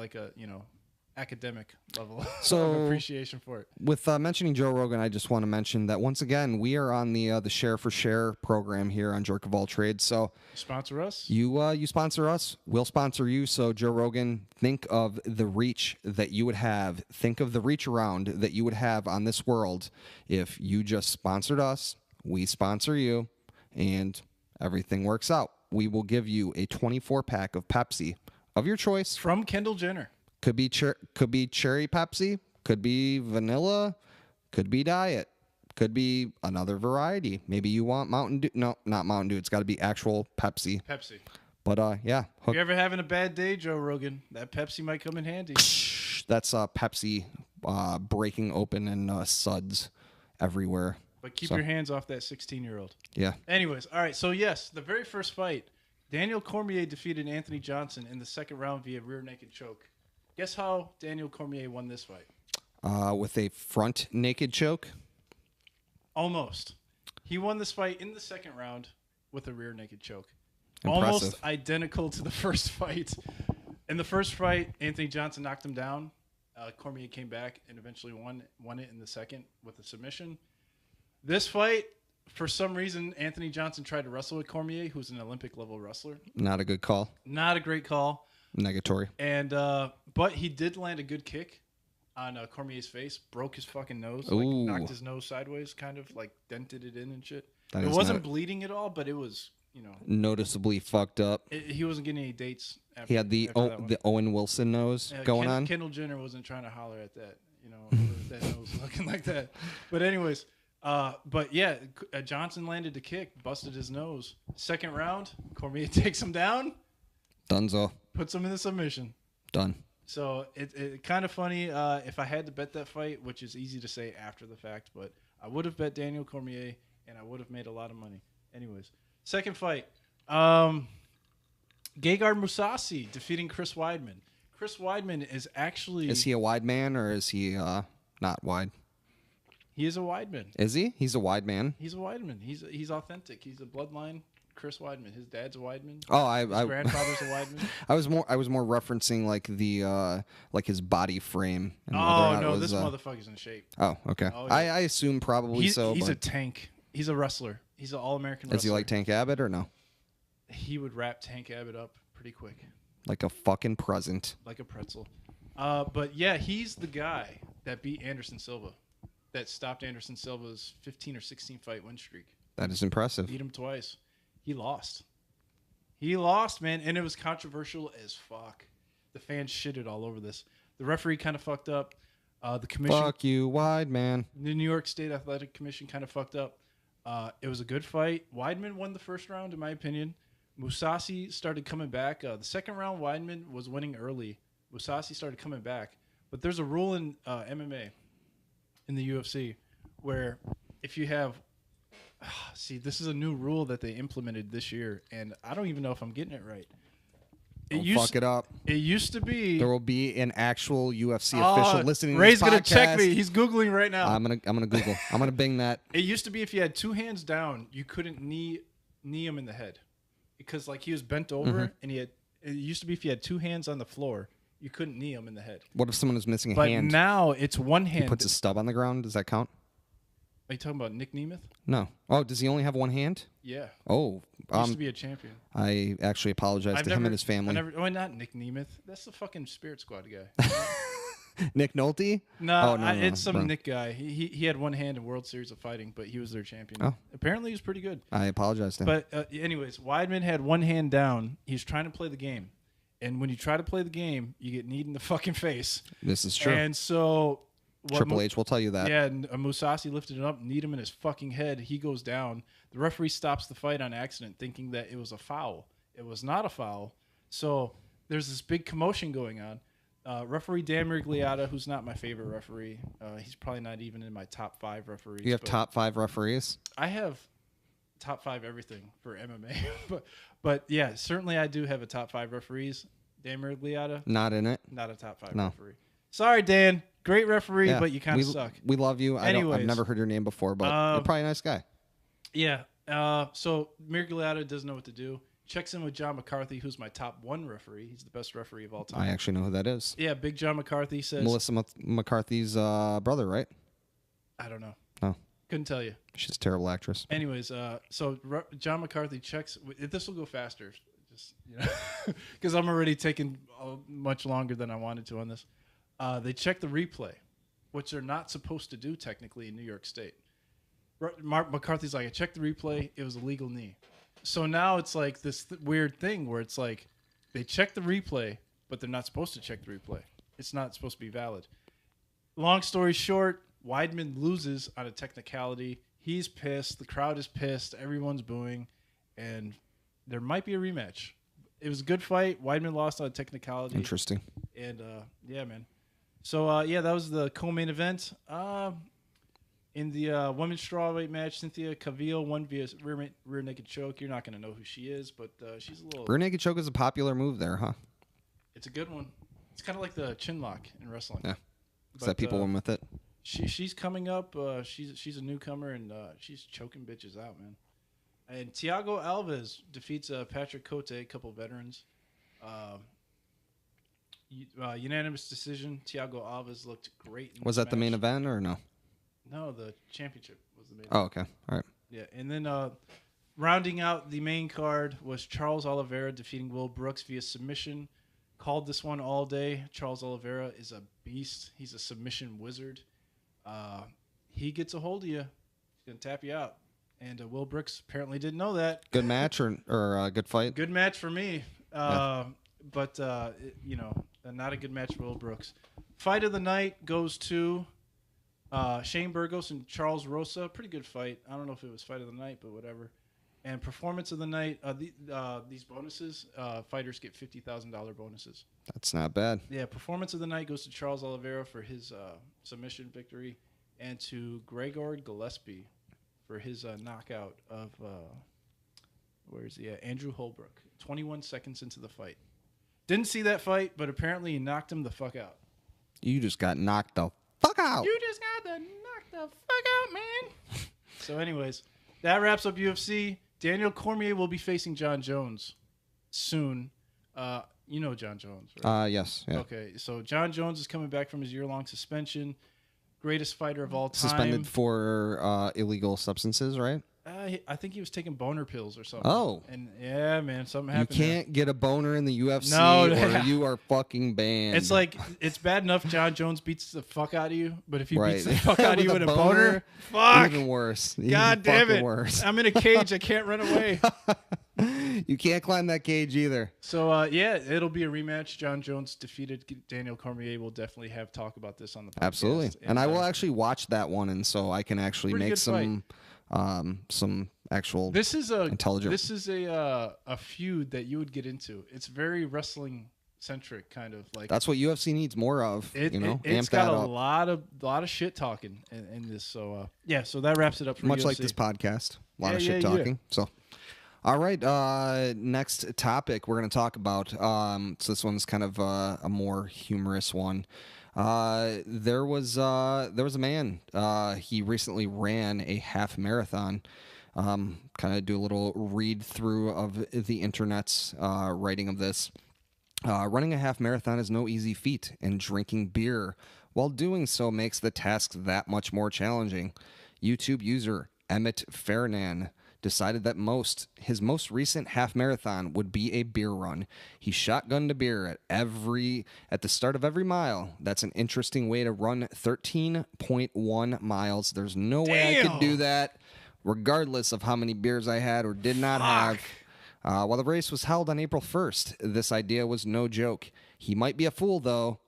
academic level of appreciation for it. With mentioning Joe Rogan, I just want to mention that once again, we are on the Share for Share program here on Jerk of All Trades. So sponsor us. You sponsor us. We'll sponsor you. So Joe Rogan, think of the reach that you would have. Think of the reach around that you would have on this world if you just sponsored us. We sponsor you, and everything works out. We will give you a 24-pack of Pepsi of your choice from Kendall Jenner. Could be cherry Pepsi, could be vanilla, could be diet, could be another variety. Maybe you want Mountain Dew. No, not Mountain Dew. It's got to be actual Pepsi. Pepsi. But If you're ever having a bad day, Joe Rogan, that Pepsi might come in handy. That's Pepsi breaking open and suds everywhere. But keep your hands off that 16-year-old. Yeah. Anyways, all right. So yes, the very first fight, Daniel Cormier defeated Anthony Johnson in the second round via rear naked choke. Guess how Daniel Cormier won this fight? With a front naked choke? Almost. He won this fight in the second round with a rear naked choke. Impressive. Almost identical to the first fight. In the first fight, Anthony Johnson knocked him down. Cormier came back and eventually won it in the second with a submission. This fight, For some reason, Anthony Johnson tried to wrestle with Cormier, who's an Olympic level wrestler. Not a good call. Not a great call. Negatory. And but he did land a good kick on Cormier's face, broke his fucking nose, like Ooh. knocked his nose sideways, kind of like dented it in and shit. That It is wasn't not- bleeding at all, but it was, Noticeably fucked up. he wasn't getting any dates. After, He had the after that one. the Owen Wilson nose going on. Kendall Jenner wasn't trying to holler at that, that nose looking like that. But anyways, but yeah, Johnson landed the kick, busted his nose. Second round, Cormier takes him down, Dunzo. puts him in the submission. Done. So it kind of funny. If I had to bet that fight, which is easy to say after the fact, but I would have bet Daniel Cormier, and I would have made a lot of money. Anyways, second fight. Gegard Mousasi defeating Chris Weidman. Chris Weidman is actually... Is he a wide man or is he not wide? He is a Weidman. Is he? He's a wide man. He's a Weidman. He's authentic. He's a bloodline Chris Weidman. His dad's a Weidman. Oh, His grandfather's a Weidman. I was more referencing like the like his body frame. And whether or Oh not it no, was, this motherfucker's in shape. Oh, okay. Oh, yeah. I assume probably He's so. a But tank. He's a wrestler. He's an all-American wrestler. is he like Tank Abbott or no? He would wrap Tank Abbott up pretty quick, Like a fucking present. like a pretzel. But yeah, he's the guy that beat Anderson Silva, that stopped Anderson Silva's 15 or 16 fight win streak. That is impressive. Beat him twice. He lost. He lost, man, and it was controversial as fuck. The fans shitted all over this. The referee kind of fucked up. The commission, Fuck you, wide man. the New York State Athletic Commission, kind of fucked up. It was a good fight. Weidman won the first round, in my opinion. Mousasi started coming back. The second round, Weidman was winning early. Mousasi started coming back. But there's a rule in MMA, in the UFC, where if you have... See, this is a new rule that they implemented this year, and I don't even know if I'm getting it right. Don't fuck it up. It used to be... There will be an actual UFC official listening Ray's to this gonna check podcast. me. He's Googling right now. I'm gonna Google. I'm gonna Bing that. It used to be if you had two hands down, you couldn't knee him in the head, because like he was bent over, and it used to be if you had two hands on the floor, you couldn't knee him in the head. What if someone is missing a But hand? now it's one hand. He puts a stub on the ground. Does that count? Are you talking about Nick Nemeth? No. Oh, does he only have one hand? Yeah. Oh, He used to be a champion. I actually apologize to him and his family. Not Nick Nemeth. That's the fucking Spirit Squad guy. Nick Nolte? No, Oh, no, it's some wrong. Nick guy. He had one hand in World Series of Fighting, but he was their champion. Oh. Apparently, he was pretty good. I apologize to him. But anyways, Weidman had one hand down. He's trying to play the game, and when you try to play the game, you get kneed in the fucking face. This is true. And so Triple H will tell you that. Yeah, and Mousasi lifted it up, kneed him in his fucking head. He goes down. The referee stops the fight on accident, thinking that it was a foul. It was not a foul. So there's this big commotion going on. Referee Dan Miragliotta, who's not my favorite referee, he's probably not even in my top 5 referees. You have but top 5 referees? I have top 5 everything for MMA. but yeah, certainly I do have a top 5 referees. Dan Miragliotta, Not in it. not a top 5 No. referee. Sorry, Dan. Great referee, Yeah, but you kind of suck. We love you. I've Anyways. never heard your name before, but you're probably a nice guy. Yeah. So Miragliotta doesn't know what to do. Checks in with John McCarthy, who's my top 1 referee. He's the best referee of all time. I actually know who that is. Yeah, Big John McCarthy says... Melissa McCarthy's brother, right? I don't know. No. Couldn't tell you. She's a terrible actress. Anyways, so John McCarthy checks... This will go faster, just because I'm already taking much longer than I wanted to on this. They check the replay, which they're not supposed to do technically in New York State. Mark McCarthy's like, I checked the replay. It was a legal knee. So now it's like this weird thing where it's like they check the replay, but they're not supposed to check the replay. It's not supposed to be valid. Long story short, Weidman loses on a technicality. He's pissed. The crowd is pissed. Everyone's booing. And there might be a rematch. It was a good fight. Weidman lost on a technicality. Interesting. And, yeah, man. So, yeah, that was the co-main event. In the women's strawweight match, Cynthia Calvillo won via rear naked choke. You're not going to know who she is, but she's a little... Rear naked choke is a popular move there, huh? It's a good one. It's kind of like the chin lock in wrestling. Yeah. Is that people went with it? She's coming up. She's a newcomer, and she's choking bitches out, man. And Thiago Alves defeats Patrick Cote, a couple of veterans. Unanimous decision. Thiago Alves looked great. Was that the main event or no? No, the championship was the main Oh, event. okay. All right. Yeah, and then rounding out the main card was Charles Oliveira defeating Will Brooks via submission. Called this one all day. Charles Oliveira is a beast. He's a submission wizard. He gets a hold of you. He's going to tap you out. And Will Brooks apparently didn't know that. Good match or good fight? Good match for me. Yeah. But, not a good match for Will Brooks. Fight of the night goes to Shane Burgos and Charles Rosa. Pretty good fight. I don't know if it was fight of the night, but whatever. And performance of the night, these bonuses, fighters get $50,000 bonuses. That's not bad. Yeah, performance of the night goes to Charles Oliveira for his submission victory, and to Gregor Gillespie for his knockout of, where is he at? Andrew Holbrook, 21 seconds into the fight. Didn't see that fight, but apparently he knocked him the fuck out. You just got knocked the fuck out. You just got knocked the fuck out, man. So anyways, that wraps up UFC. Daniel Cormier will be facing John Jones soon. You know John Jones, right? Yes. Yeah. Okay, so John Jones is coming back from his year-long suspension. Greatest fighter of all time. Suspended for illegal substances, right? I think he was taking boner pills or something. Oh. And yeah, man, something You happened. can't get a boner in the UFC No, or yeah. you are fucking banned. It's like, it's bad enough John Jones beats the fuck out of you, but if he Right. beats the fuck out of you With with a a boner, boner, fuck. even worse. God Even damn fucking it. worse. I'm in a cage. I can't run away. You can't climb that cage either. So, yeah, it'll be a rematch. John Jones defeated Daniel Cormier. We'll definitely have talk about this on the podcast. Absolutely. And I will actually watch that one, and so I can actually Pretty make good some actual This is intelligent. This is a feud that you would get into. It's very wrestling centric, kind of like. That's what UFC needs more of. It's amp got that a up. lot of shit talking in this. So yeah, so that wraps it up for Much UFC. like this podcast. A lot of shit Yeah. talking. So, all right. Next topic we're going to talk about. So this one's kind of a more humorous one. There was a man. He recently ran a half marathon. Kind of do a little read through of the internet's writing of this. Running a half marathon is no easy feat, and drinking beer while doing so makes the task that much more challenging. YouTube user Emmett Fernan decided that his most recent half marathon would be a beer run. He shotgunned a beer at the start of every mile. That's an interesting way to run 13.1 miles. There's no way I could do that, regardless of how many beers I had or did not have. While the race was held on April 1st, this idea was no joke. He might be a fool, though.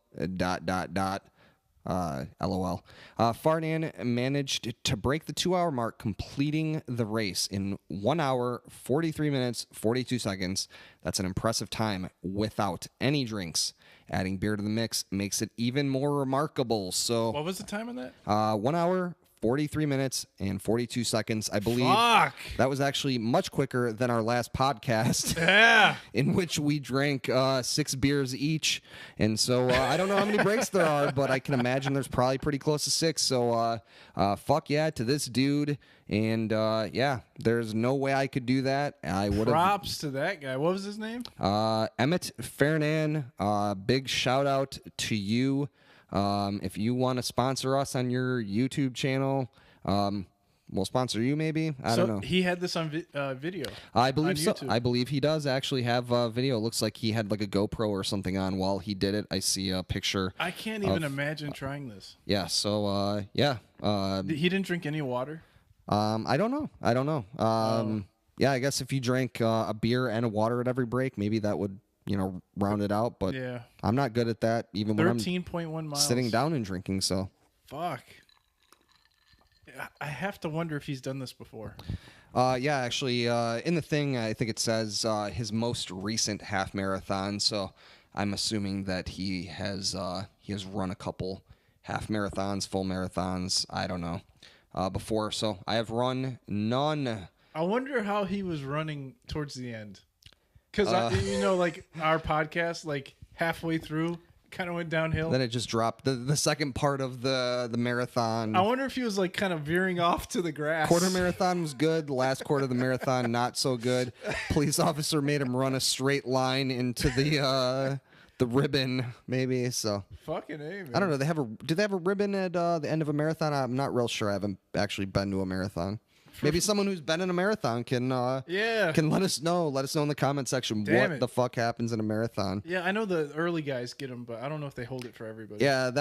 LOL. Farnan managed to break the 2-hour mark, completing the race in 1 hour, 43 minutes, 42 seconds. That's an impressive time without any drinks. Adding beer to the mix makes it even more remarkable. So, What was the time on that? 1 hour, 43 minutes, and 42 seconds. I believe Fuck. that was actually much quicker than our last podcast. Yeah. In which we drank 6 beers each. And so I don't know how many breaks there are, but I can imagine there's probably pretty close to 6. So fuck yeah to this dude. And yeah, there's no way I could do that. I would have. Props to that guy. What was his name? Emmett Fernan, big shout out to you. If you want to sponsor us on your YouTube channel, we'll sponsor you maybe. I don't know. He had this on video. I believe so. YouTube. I believe he does actually have a video. It looks like he had like a GoPro or something on while he did it. I see a picture. I can't even imagine trying this. Yeah. So yeah. He didn't drink any water. I don't know. Yeah. I guess if you drank a beer and a water at every break, maybe that would round it out. But Yeah. I'm not good at that. Even when I'm 13.1 miles. sitting down and drinking. So. Fuck. I have to wonder if he's done this before. Yeah, actually, in the thing, I think it says his most recent half marathon. So I'm assuming that he has run a couple half marathons, full marathons. I don't know before. So I have run none. I wonder how he was running towards the end. Because, like our podcast, like halfway through, kind of went downhill. Then it just dropped. The second part of the marathon. I wonder if he was like kind of veering off to the grass. Quarter marathon was good. The last quarter of the marathon, not so good. Police officer made him run a straight line into the ribbon, maybe. So Fucking A, man. I don't know. Do they have a ribbon at the end of a marathon? I'm not real sure. I haven't actually been to a marathon. Maybe someone who's been in a marathon can let us know. Let us know in the comment section the fuck happens in a marathon. Yeah, I know the early guys get them, but I don't know if they hold it for everybody. Yeah,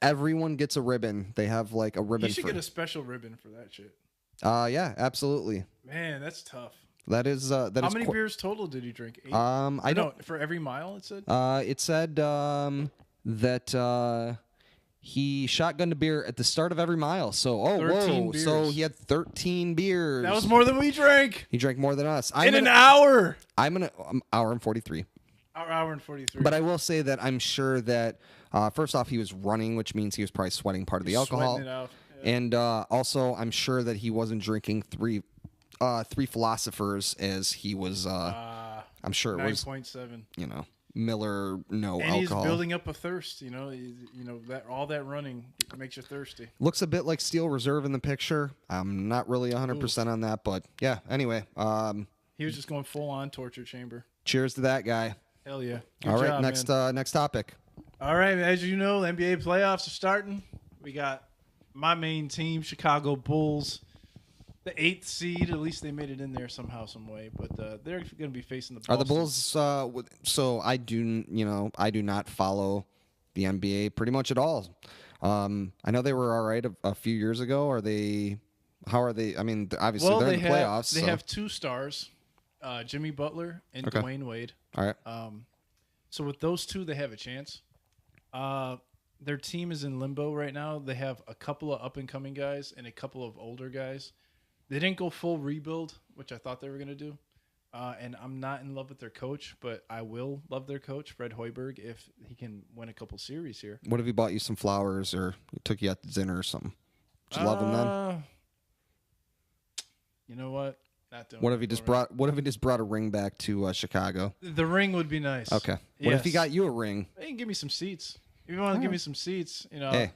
everyone gets a ribbon. They have like a ribbon. You should get a special ribbon for that shit. Yeah, absolutely. Man, that's tough. That is How many beers total did you drink? 8? I don't. For every mile, it said. It said that he shotgunned a beer at the start of every mile. So, beers. So he had 13 beers. That was more than we drank. He drank more than us. In an hour. I'm an hour and 43. Hour and 43. But I will say that I'm sure that first off, he was running, which means he was probably sweating part of the alcohol. Sweating it out. Yeah. And also, I'm sure that he wasn't drinking three philosophers as he was. I'm sure it was 9.7. Miller, no and alcohol. He's building up a thirst. That all that running makes you thirsty. Looks a bit like Steel Reserve in the picture. I'm not really 100% on that, but yeah. Anyway, he was just going full on torture chamber. Cheers to that guy. Hell yeah! All right, next topic. All right, as you know, the NBA playoffs are starting. We got my main team, Chicago Bulls. The 8th seed, at least they made it in there somehow, some way. But they're going to be facing the Boston. Are the Bulls? So I do not follow the NBA pretty much at all. I know they were all right a few years ago. How are they? I mean, obviously they're in the playoffs. They have 2 stars, Jimmy Butler and Dwayne Wade. All right. So with those 2, they have a chance. Their team is in limbo right now. They have a couple of up-and-coming guys and a couple of older guys. They didn't go full rebuild, which I thought they were going to do. And I'm not in love with their coach, but I will love their coach, Fred Hoiberg, if he can win a couple series here. What if he bought you some flowers or took you out to dinner or something? Did you love him then? You know what? Not doing What if he just brought a ring back to Chicago? The ring would be nice. Okay. What if he got you a ring? They can give me some seats. If you want to give me some seats, Hey,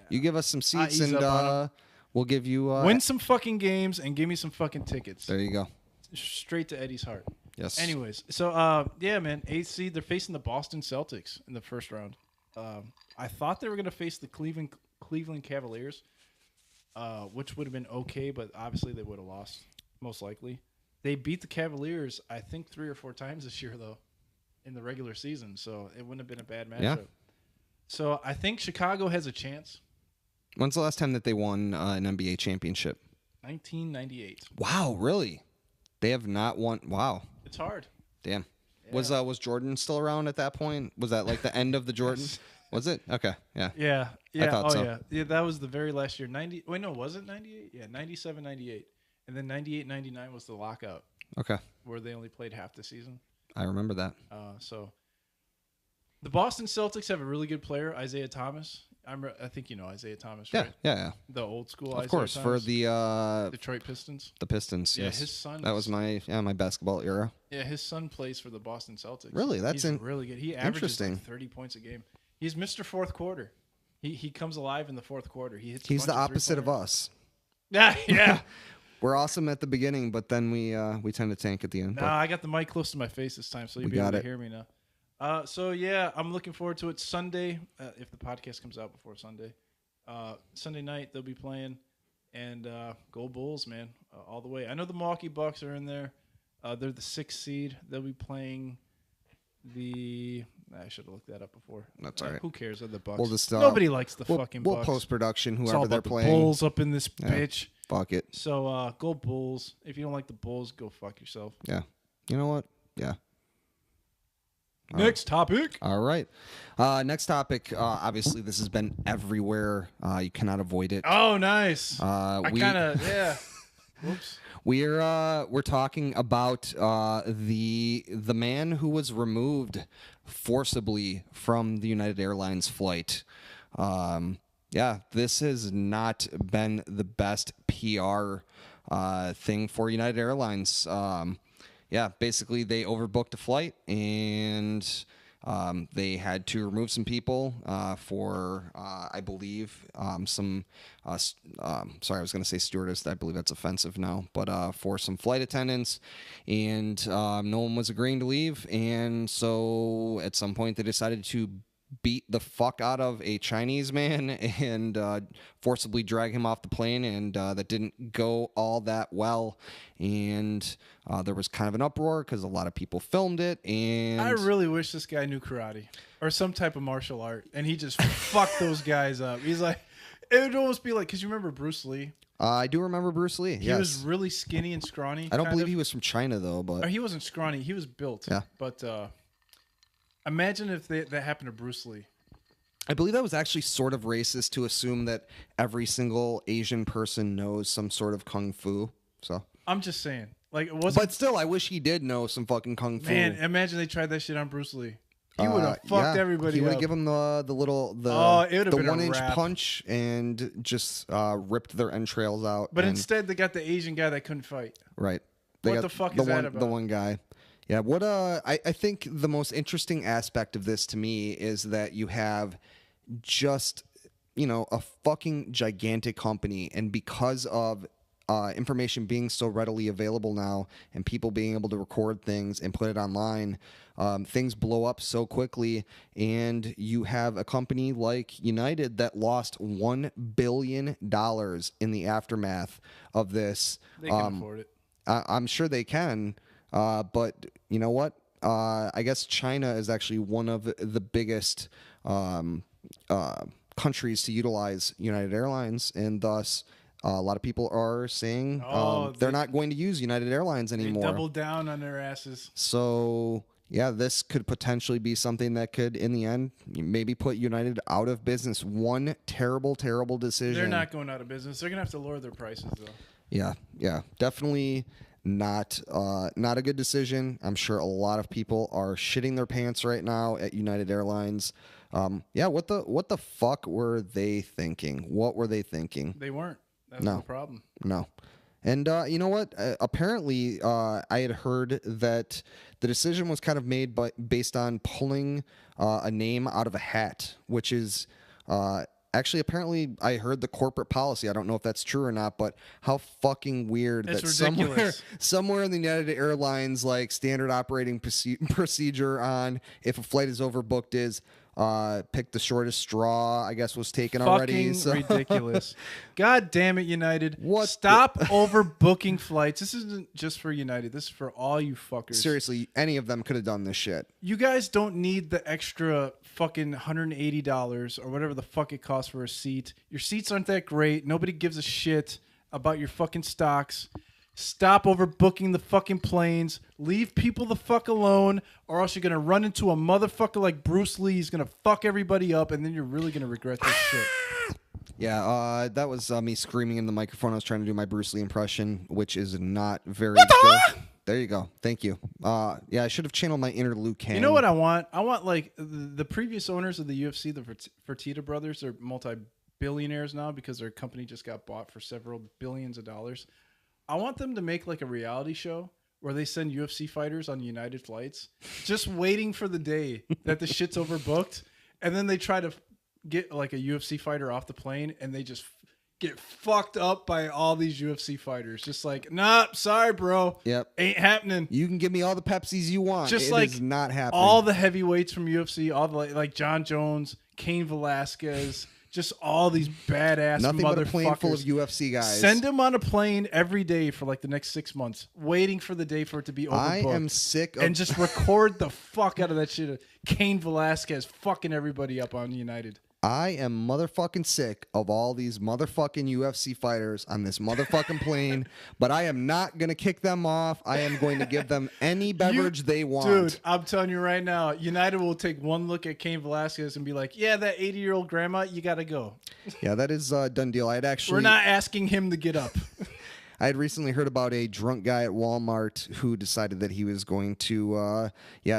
you give us some seats and we'll give you win some fucking games and give me some fucking tickets. There you go. Straight to Eddie's heart. Yes. Anyways, so yeah, man, 8th seed. They're facing the Boston Celtics in the first round. I thought they were going to face the Cleveland Cavaliers, which would have been okay, but obviously they would have lost most likely. They beat the Cavaliers, I think, 3 or 4 times this year though, in the regular season. So it wouldn't have been a bad matchup. Yeah. So I think Chicago has a chance. When's the last time that they won an NBA championship? 1998. Wow, really? They have not won. Wow. It's hard. Damn. Yeah. Was Jordan still around at that point? Was that like the end of the Jordan? Was it? Okay. Yeah. Yeah. I thought so. Yeah. Yeah, that was the very last year. Was it 98? Yeah, 97, 98. And then 98, 99 was the lockout. Okay. Where they only played half the season. I remember that. So the Boston Celtics have a really good player, Isaiah Thomas. I think you know Isaiah Thomas, right? Yeah. The old school of Isaiah course, Thomas. for the Detroit Pistons. The Pistons, yeah, yes. His son. That was my basketball era. Yeah, his son plays for the Boston Celtics. Really? He's really good. He averages like 30 points a game. He's Mr. Fourth Quarter. He comes alive in the fourth quarter. He's the opposite of us. Yeah. We're awesome at the beginning, but then we tend to tank at the end. I got the mic close to my face this time, so you'll be able to hear me now. So yeah, I'm looking forward to it. Sunday, if the podcast comes out before Sunday. Sunday night they'll be playing, and go Bulls, man, all the way. I know the Milwaukee Bucks are in there. They're the 6th seed. They'll be playing the. I should have looked that up before. That's all right. Who cares? Are the Bucks? We'll just, nobody likes the fucking Bucks. We'll post production whoever it's all they're about playing. The Bulls up in this bitch. Fuck it. So go Bulls. If you don't like the Bulls, go fuck yourself. Yeah. You know what? Yeah. Next topic. All right. Next topic. Obviously, this has been everywhere. You cannot avoid it. Oh, nice. Yeah. Whoops. We're talking about the man who was removed forcibly from the United Airlines flight. Yeah, this has not been the best PR thing for United Airlines. Yeah, basically they overbooked a flight and they had to remove some people for, I believe, sorry, I was going to say stewardess. I believe that's offensive now. But for some flight attendants, and no one was agreeing to leave. And so at some point they decided to beat the fuck out of a Chinese man and forcibly drag him off the plane, and that didn't go all that well. And there was kind of an uproar because a lot of people filmed it. And I really wish this guy knew karate or some type of martial art, and he just fucked those guys up. He's like, it would almost be like, because you remember Bruce Lee? I do remember Bruce Lee. He was really skinny and scrawny. I don't believe he was from China, though. But or he wasn't scrawny. He was built. Yeah. But imagine if that happened to Bruce Lee. I believe that was actually sort of racist to assume that every single Asian person knows some sort of kung fu. So I'm just saying. Like, it wasn't. But still, I wish he did know some fucking kung fu. Man, imagine they tried that shit on Bruce Lee. He would have fucked everybody He would up. have given him the it would have been a 1-inch wrap. punch and just ripped their entrails out. But and, instead, they got the Asian guy that couldn't fight. right. What the fuck is that about? The one guy. Yeah, what I think the most interesting aspect of this to me is that you have just, a fucking gigantic company, and because of information being so readily available now and people being able to record things and put it online, things blow up so quickly, and you have a company like United that lost $1 billion in the aftermath of this. They can afford it. I'm sure they can, but you know what? I guess China is actually one of the biggest countries to utilize United Airlines, and thus a lot of people are saying they're not going to use United Airlines anymore. They doubled down on their asses. So, yeah, this could potentially be something that could, in the end, maybe put United out of business. One terrible, terrible decision. They're not going out of business. They're going to have to lower their prices, though. Yeah, definitely not a good decision. I'm sure a lot of people are shitting their pants right now at United Airlines. What the fuck were they thinking? What were they thinking? They weren't. That's no problem. No. And you know what? Apparently, I had heard that the decision was kind of made based on pulling a name out of a hat, which is actually, apparently, I heard the corporate policy. I don't know if that's true or not, but how fucking weird it's that ridiculous. somewhere in the United Airlines like standard operating procedure on if a flight is overbooked is pick the shortest straw, I guess, was taken already. So. Ridiculous. God damn it, United. Stop overbooking flights. This isn't just for United. This is for all you fuckers. Seriously, any of them could have done this shit. You guys don't need the extra fucking $180 or whatever the fuck it costs for a seat. Your seats aren't that great. Nobody gives a shit about your fucking stocks. Stop overbooking the fucking planes. Leave people the fuck alone, or else you're going to run into a motherfucker like Bruce Lee. He's going to fuck everybody up, and then you're really going to regret this shit. Yeah, that was me screaming in the microphone. I was trying to do my Bruce Lee impression, which is not very good. There you go. Thank you. I should have channeled my inner Liu Kang. You know what I want? I want, like, the previous owners of the UFC, the Fertitta brothers, are multi-billionaires now because their company just got bought for several billions of dollars. I want them to make like a reality show where they send UFC fighters on United flights, just waiting for the day that the shit's overbooked, and then they try to get like a UFC fighter off the plane, and they just get fucked up by all these UFC fighters. Just like, nah, sorry, bro. Yep, ain't happening. You can give me all the Pepsis you want. Just it like is not happening. All the heavyweights from UFC, all the like John Jones, Cain Velasquez. Just all these badass Nothing motherfuckers. But a plane full of UFC guys. Send them on a plane every day for like the next 6 months, waiting for the day for it to be overbooked. I am sick of... And just record the fuck out of that shit. Cain Velasquez fucking everybody up on United. I am motherfucking sick of all these motherfucking UFC fighters on this motherfucking plane, but I am not going to kick them off. I am going to give them any beverage they want. Dude, I'm telling you right now, United will take one look at Cain Velasquez and be like, yeah, that 80-year-old grandma, you got to go. Yeah, that is a done deal. We're not asking him to get up. I had recently heard about a drunk guy at Walmart who decided that he was going to,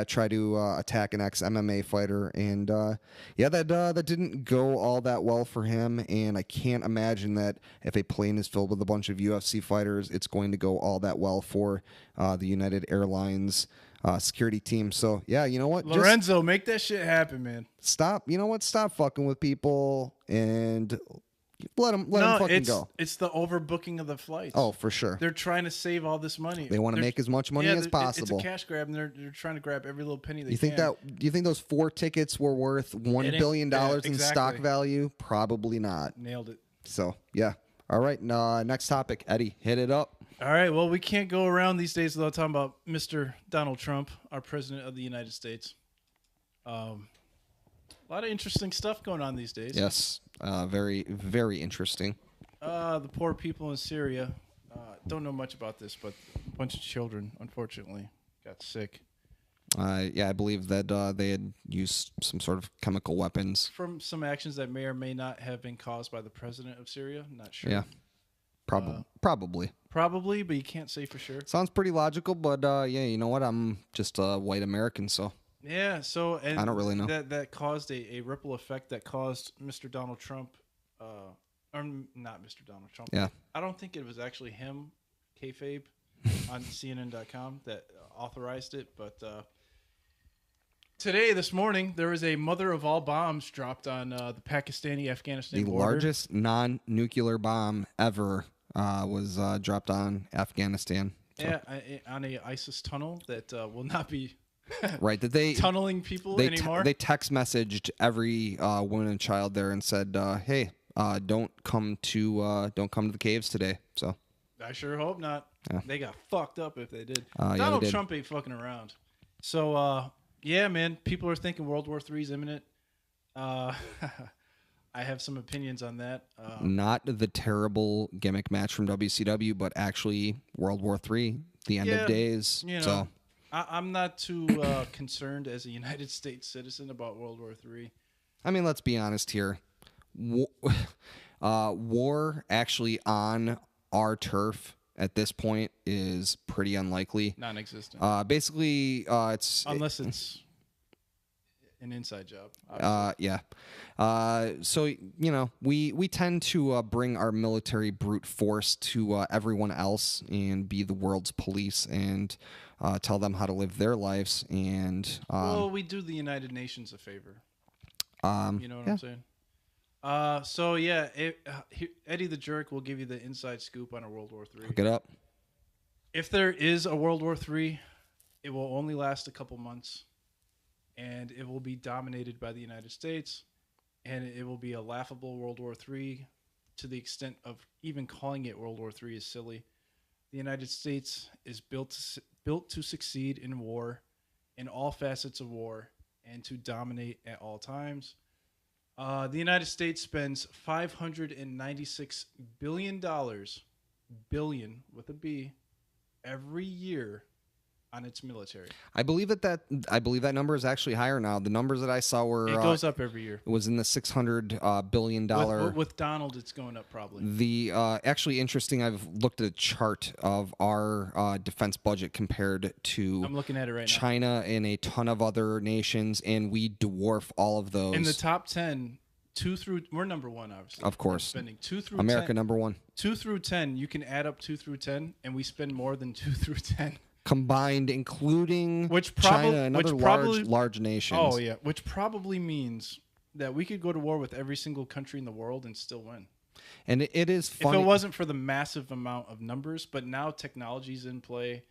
try to attack an ex-MMA fighter, and that didn't go all that well for him. And I can't imagine that if a plane is filled with a bunch of UFC fighters, it's going to go all that well for the United Airlines security team. So yeah, you know what, Lorenzo, make that shit happen, man. Stop. You know what? Stop fucking with people and. let them fucking go. It's the overbooking of the flights. Oh, for sure. They're trying to save all this money. They want to make as much money as possible. It's a cash grab, and they're trying to grab every little penny they can. Do you think those 4 tickets were worth $1 billion in stock value? Probably not. Nailed it. So, yeah. All right. Next topic. Eddie, hit it up. All right. Well, we can't go around these days without talking about Mr. Donald Trump, our president of the United States. A lot of interesting stuff going on these days. Yes. Very, very interesting. The poor people in Syria. Don't know much about this, but a bunch of children, unfortunately, got sick. Yeah, I believe that they had used some sort of chemical weapons. From some actions that may or may not have been caused by the president of Syria. Not sure. Yeah, probably. Probably, but you can't say for sure. Sounds pretty logical, but yeah, you know what? I'm just a white American, so... Yeah, so... And I don't really know. That caused a ripple effect that caused Mr. Donald Trump... or not Mr. Donald Trump. Yeah. I don't think it was actually him, kayfabe, on CNN.com that authorized it, but... This morning, there was a mother of all bombs dropped on the Pakistani-Afghanistan border. The largest non-nuclear bomb ever was dropped on Afghanistan. So. Yeah, on a ISIS tunnel that will not be right. That they tunneling people anymore. They text messaged every woman and child there and said, "Hey, don't come to the caves today." So I sure hope not. Yeah. They got fucked up if they did. Donald Trump ain't fucking around. So. Yeah, man. People are thinking World War III is imminent. I have some opinions on that. Not the terrible gimmick match from WCW, but actually World War III, the end of days. You know, so I'm not too concerned as a United States citizen about World War III. I mean, let's be honest here. War actually on our turf at this point is pretty unlikely. Non-existent. Basically, it's... Unless it's an inside job. Yeah. So, you know, we tend to bring our military brute force to everyone else and be the world's police and tell them how to live their lives. And well, we do the United Nations a favor. You know what I'm saying? So yeah, Eddie the Jerk will give you the inside scoop on a World War III. Hook it up. If there is a World War III, it will only last a couple months, and it will be dominated by the United States, and it will be a laughable World War III to the extent of even calling it World War III is silly. The United States is built to succeed in war, in all facets of war, and to dominate at all times. The United States spends $596 billion, billion with a B, every year on its military. I believe that number is actually higher now. The numbers that I saw were it goes up every year. It was in the $600 billion. With Donald, it's going up probably. The actually interesting. I've looked at a chart of our defense budget compared to. I'm looking at it right China now. and a ton of other nations, and we dwarf all of those. In the top 10, we're number one, obviously. Of course. Spending 2 through America 10, number one. 2 through 10, you can add up 2 through 10, and we spend more than 2 through 10. Combined, including China and other large nations. Oh, yeah. Which probably means that we could go to war with every single country in the world and still win. And it is funny. If it wasn't for the massive amount of numbers, but now technology's in play.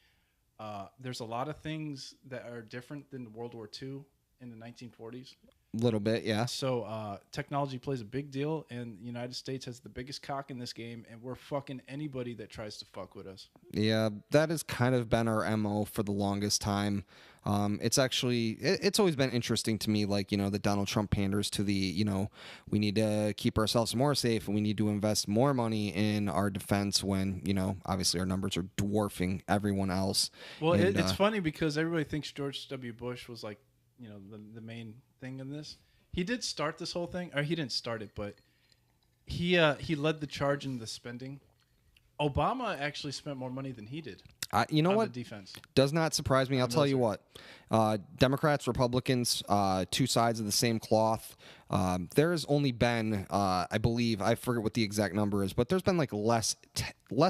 There's a lot of things that are different than World War II in the 1940s. Little bit, yeah. So technology plays a big deal, and the United States has the biggest cock in this game, and we're fucking anybody that tries to fuck with us. Yeah, that has kind of been our MO for the longest time. It's always been interesting to me, like, you know, that Donald Trump panders to the, you know, we need to keep ourselves more safe and we need to invest more money in our defense when, you know, obviously our numbers are dwarfing everyone else. Well, it's funny because everybody thinks George W. Bush was like, you know, the main thing in this. He did start this whole thing, or he didn't start it, but he led the charge in the spending. Obama actually spent more money than he did. You know on what? the defense. Does not surprise me. I'll tell you what. Democrats, Republicans, two sides of the same cloth. There has only been, I believe, I forget what the exact number is, but there's been like less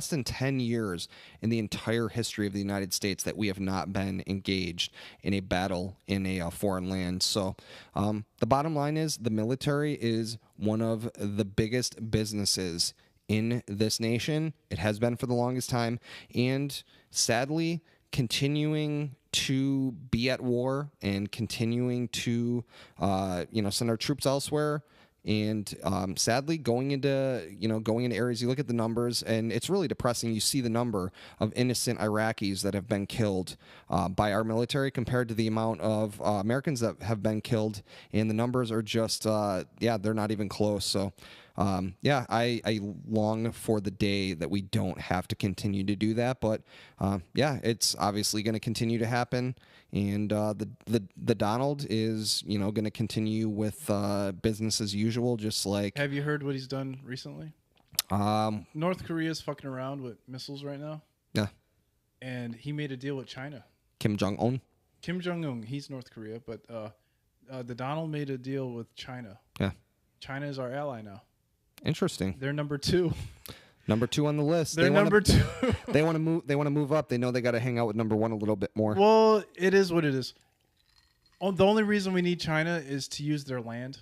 than 10 years in the entire history of the United States that we have not been engaged in a battle in a foreign land. So the bottom line is the military is one of the biggest businesses in this nation. It has been for the longest time. And sadly, continuing to be at war and continuing to send our troops elsewhere, and sadly going into areas. You look at the numbers and it's really depressing. You see the number of innocent Iraqis that have been killed by our military compared to the amount of Americans that have been killed, and the numbers are just they're not even close. So I long for the day that we don't have to continue to do that, but it's obviously going to continue to happen, and the Donald is going to continue with business as usual, just like. Have you heard what he's done recently? North Korea's fucking around with missiles right now. Yeah, and he made a deal with China. Kim Jong-un. Kim Jong-un, he's North Korea, but the Donald made a deal with China. Yeah, China is our ally now. Interesting. They're number 2. Number 2 on the list. They're number 2. They want to move. They want to move up. They know they got to hang out with number 1 a little bit more. Well, it is what it is. The only reason we need China is to use their land,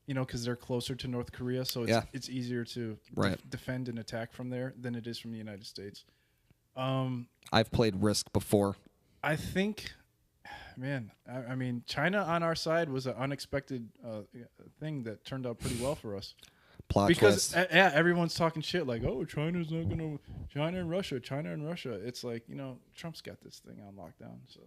because they're closer to North Korea, so it's easier to defend and attack from there than it is from the United States. I've played Risk before. I think, man, I mean, China on our side was an unexpected thing that turned out pretty well for us. Plot because twist. Everyone's talking shit like, oh, China and Russia. It's like, Trump's got this thing on lockdown. So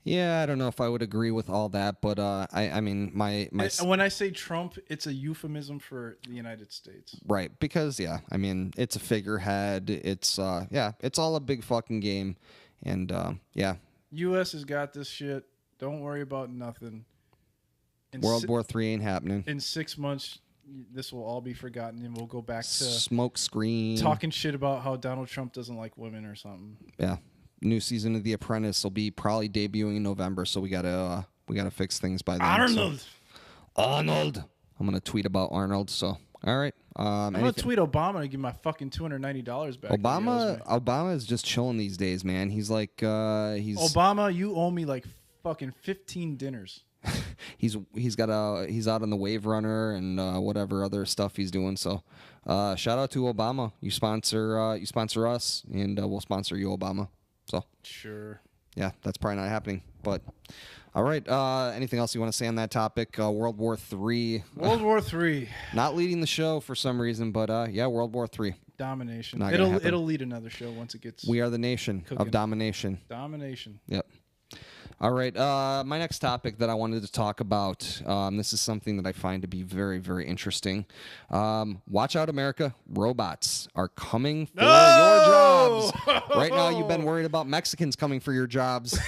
yeah, I don't know if I would agree with all that, but I mean my when I say Trump, it's a euphemism for the United States. Right, because I mean it's a figurehead. It's it's all a big fucking game, and U.S. has got this shit. Don't worry about nothing. World War III ain't happening. In 6 months, this will all be forgotten, and we'll go back to smoke screen, talking shit about how Donald Trump doesn't like women or something. Yeah, new season of The Apprentice will be probably debuting in November, so we gotta fix things by then. Arnold. I'm gonna tweet about Arnold. So all right, I'm gonna tweet Obama and give my fucking $290 back. Obama is just chilling these days, man. He's like Obama, you owe me like fucking 15 dinners. He's out on the Wave Runner and whatever other stuff he's doing. So shout out to Obama. You sponsor us, and we'll sponsor you, Obama. So sure. Yeah, that's probably not happening. But all right. Anything else you want to say on that topic? World War III. World War III. Not leading the show for some reason, but World War III. Domination. It'll lead another show once it gets. We are the nation of domination. Domination. Yep. All right. My next topic that I wanted to talk about, this is something that I find to be very, very interesting. Watch out, America. Robots are coming for your jobs. Right now, you've been worried about Mexicans coming for your jobs.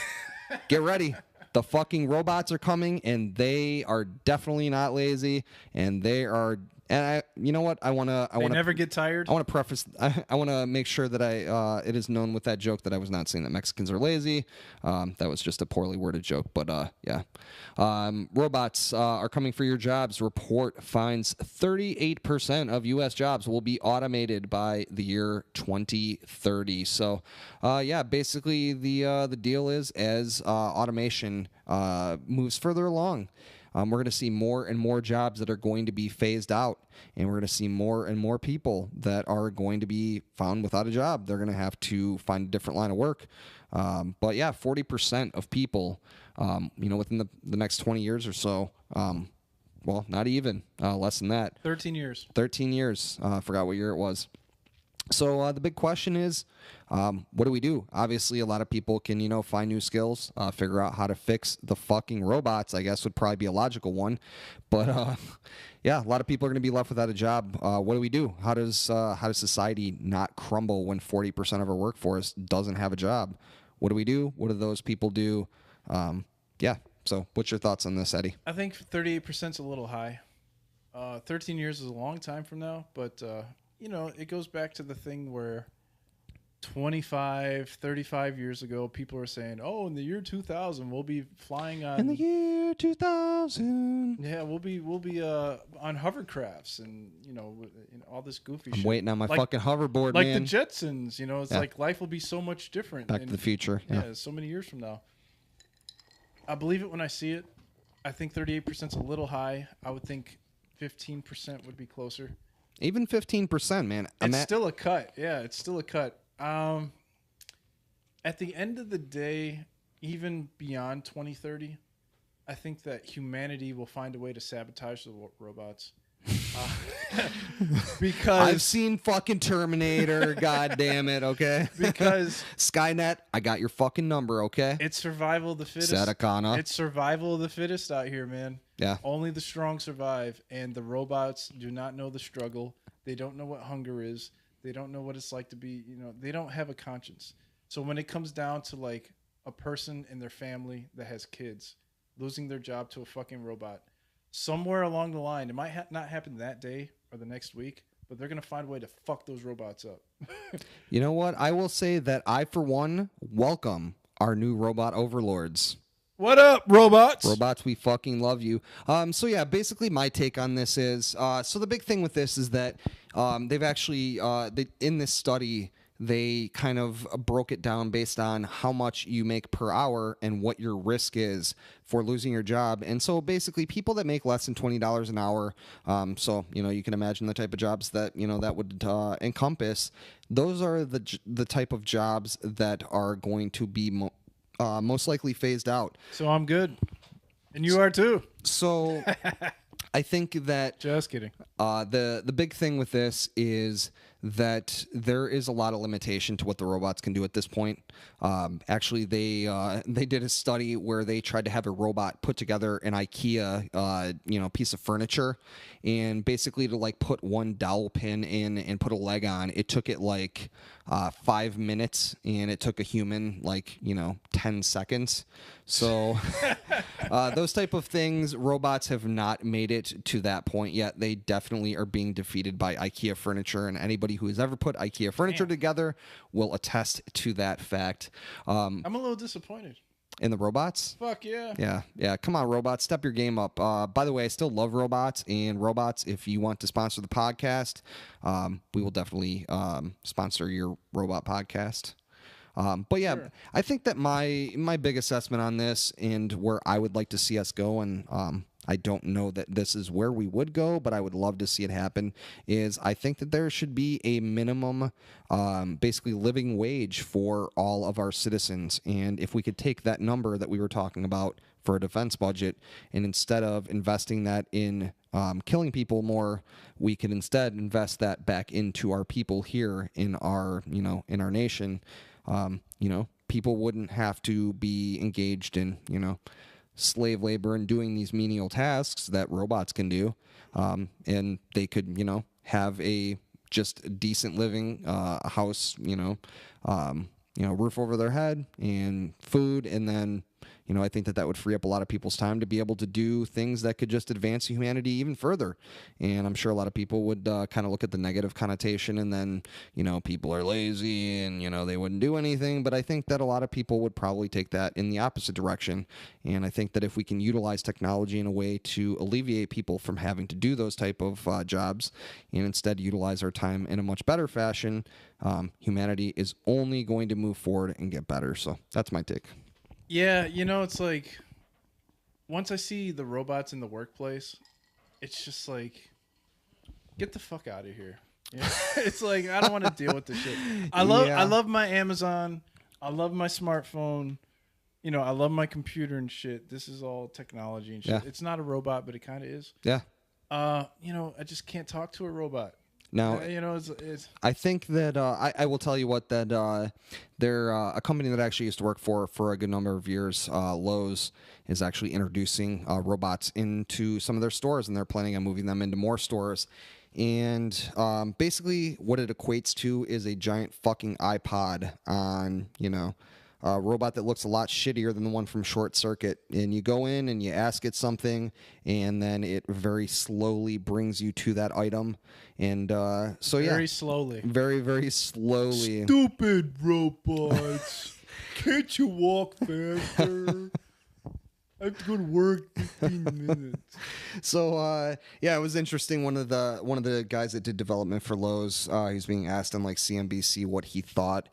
Get ready. The fucking robots are coming, and they are definitely not lazy, and they are... And you know what? I want to. Never get tired. I want to preface. I want to make sure that it is known with that joke that I was not saying that Mexicans are lazy. That was just a poorly worded joke. But robots are coming for your jobs. Report finds 38% of U.S. jobs will be automated by the year 2030. So, basically the deal is as automation moves further along. We're going to see more and more jobs that are going to be phased out, and we're going to see more and more people that are going to be found without a job. They're going to have to find a different line of work. 40% of people, within the next 20 years or so, not even, less than that. 13 years. 13 years. I forgot what year it was. So the big question is, what do we do? Obviously, a lot of people can, find new skills, figure out how to fix the fucking robots, I guess would probably be a logical one. But, a lot of people are going to be left without a job. What do we do? How does society not crumble when 40% of our workforce doesn't have a job? What do we do? What do those people do? So what's your thoughts on this, Eddie? I think 38% is a little high. 13 years is a long time from now, but... it goes back to the thing where 25, 35 years ago, people were saying, "Oh, in the year 2000, we'll be flying on." In the year 2000. Yeah, we'll be on hovercrafts and all this goofy I'm shit. waiting on my Like- fucking hoverboard, Like man. the Jetsons, it's Yeah. like life will be so much different. Back to the Future. Yeah, so many years from now. I believe it when I see it. I think 38% is a little high. I would think 15% would be closer. Even 15%, man. It's still a cut. Yeah, it's still a cut. At the end of the day, even beyond 2030, I think that humanity will find a way to sabotage the robots. Because I've seen fucking Terminator. God damn it, okay? Because Skynet, I got your fucking number, okay? it's survival of the fittest. Sadakana. It's survival of the fittest out here, man. Yeah. Only the strong survive, and the robots do not know the struggle. They don't know what hunger is. They don't know what it's like to be, they don't have a conscience. So when it comes down to like a person in their family that has kids losing their job to a fucking robot, somewhere along the line, it might not happen that day or the next week, but they're going to find a way to fuck those robots up. You know what? I will say that I, for one, welcome our new robot overlords. What up, robots? Robots, we fucking love you. So yeah, basically my take on this is, so the big thing with this is that they've actually, in this study, they kind of broke it down based on how much you make per hour and what your risk is for losing your job. And so basically people that make less than $20 an hour, so, you can imagine the type of jobs that, that would encompass. Those are the type of jobs that are going to be most likely phased out. So I'm good. And you are too. So I think that Just kidding. the big thing with this is that there is a lot of limitation to what the robots can do at this point. Actually, they did a study where they tried to have a robot put together an IKEA piece of furniture, and basically to like put one dowel pin in and put a leg on, it took it like 5 minutes, and it took a human 10 seconds. So those type of things, robots have not made it to that point yet. They definitely are being defeated by IKEA furniture, and anybody who has ever put IKEA furniture together will attest to that fact. I'm a little disappointed. In the robots? Fuck yeah. Yeah. Come on, robots. Step your game up. By the way, I still love robots. And robots, if you want to sponsor the podcast, we will definitely sponsor your robot podcast. But yeah, sure. I think that my big assessment on this and where I would like to see us go, and I don't know that this is where we would go, but I would love to see it happen, is I think that there should be a minimum basically living wage for all of our citizens. And if we could take that number that we were talking about for a defense budget, and instead of investing that in killing people more, we could instead invest that back into our people here in our in our nation. People wouldn't have to be engaged in slave labor and doing these menial tasks that robots can do, and they could have a just decent living, a house, roof over their head and food, and then I think that would free up a lot of people's time to be able to do things that could just advance humanity even further. And I'm sure a lot of people would kind of look at the negative connotation, and then people are lazy and they wouldn't do anything. But I think that a lot of people would probably take that in the opposite direction. And I think that if we can utilize technology in a way to alleviate people from having to do those type of jobs, and instead utilize our time in a much better fashion, humanity is only going to move forward and get better. So that's my take. Yeah, it's like, once I see the robots in the workplace, it's just like, get the fuck out of here. It's like, I don't want to deal with this shit. I love my Amazon. I love my smartphone. I love my computer and shit. This is all technology and shit. Yeah. It's not a robot, but it kind of is. Yeah. I just can't talk to a robot. Now, it's I think that I will tell you what, that they're a company that I actually used to work for a good number of years. Lowe's is actually introducing robots into some of their stores, and they're planning on moving them into more stores. And basically what it equates to is a giant fucking iPod on, a robot that looks a lot shittier than the one from Short Circuit. And you go in and you ask it something, and then it very slowly brings you to that item. And so yeah, Very slowly. very, very slowly. Stupid robots. Can't you walk faster? I have to go to work 15 minutes. So yeah, it was interesting. One of the guys that did development for Lowe's, he was being asked on like CNBC what he thought.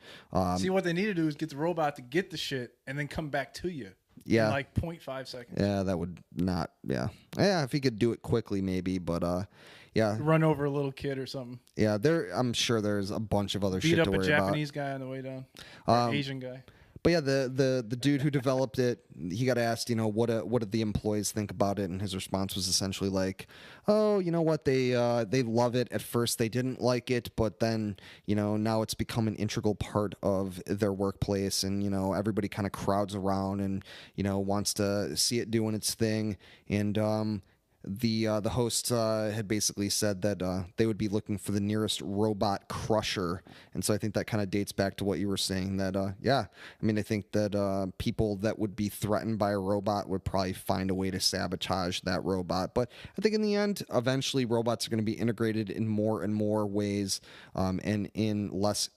See, what they need to do is get the robot to get the shit and then come back to you. Yeah, in like 0.5 seconds. Yeah, that would not. Yeah, if he could do it quickly, maybe. But yeah, run over a little kid or something. Yeah, I'm sure there's a bunch of other Beat shit up to a worry Japanese guy on the way down, or Asian guy. But yeah, the dude who developed it, he got asked, what did the employees think about it, and his response was essentially like, oh, you know what, they love it. At first they didn't like it, but then now it's become an integral part of their workplace, and everybody kind of crowds around and wants to see it doing its thing. And the host had basically said that they would be looking for the nearest robot crusher, and so I think that kind of dates back to what you were saying. That yeah, I mean, I think that people that would be threatened by a robot would probably find a way to sabotage that robot. But I think in the end, eventually, robots are going to be integrated in more and more ways, and in less,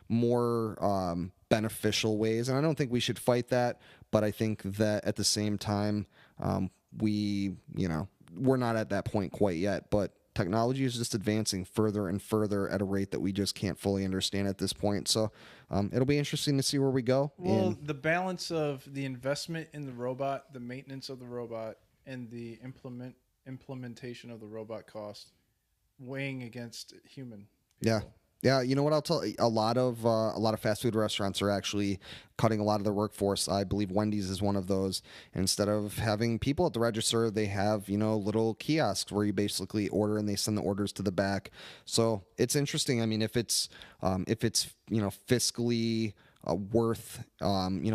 more beneficial ways. And I don't think we should fight that, but I think that at the same time, we're not at that point quite yet, but technology is just advancing further and further at a rate that we just can't fully understand at this point. So it'll be interesting to see where we go. Well, the balance of the investment in the robot, the maintenance of the robot, and the implementation of the robot cost weighing against human people. Yeah, you know what I'll tell you? A lot of fast food restaurants are actually cutting a lot of their workforce. I believe Wendy's is one of those. Instead of having people at the register, they have little kiosks where you basically order and they send the orders to the back. So it's interesting. I mean, if it's fiscally worth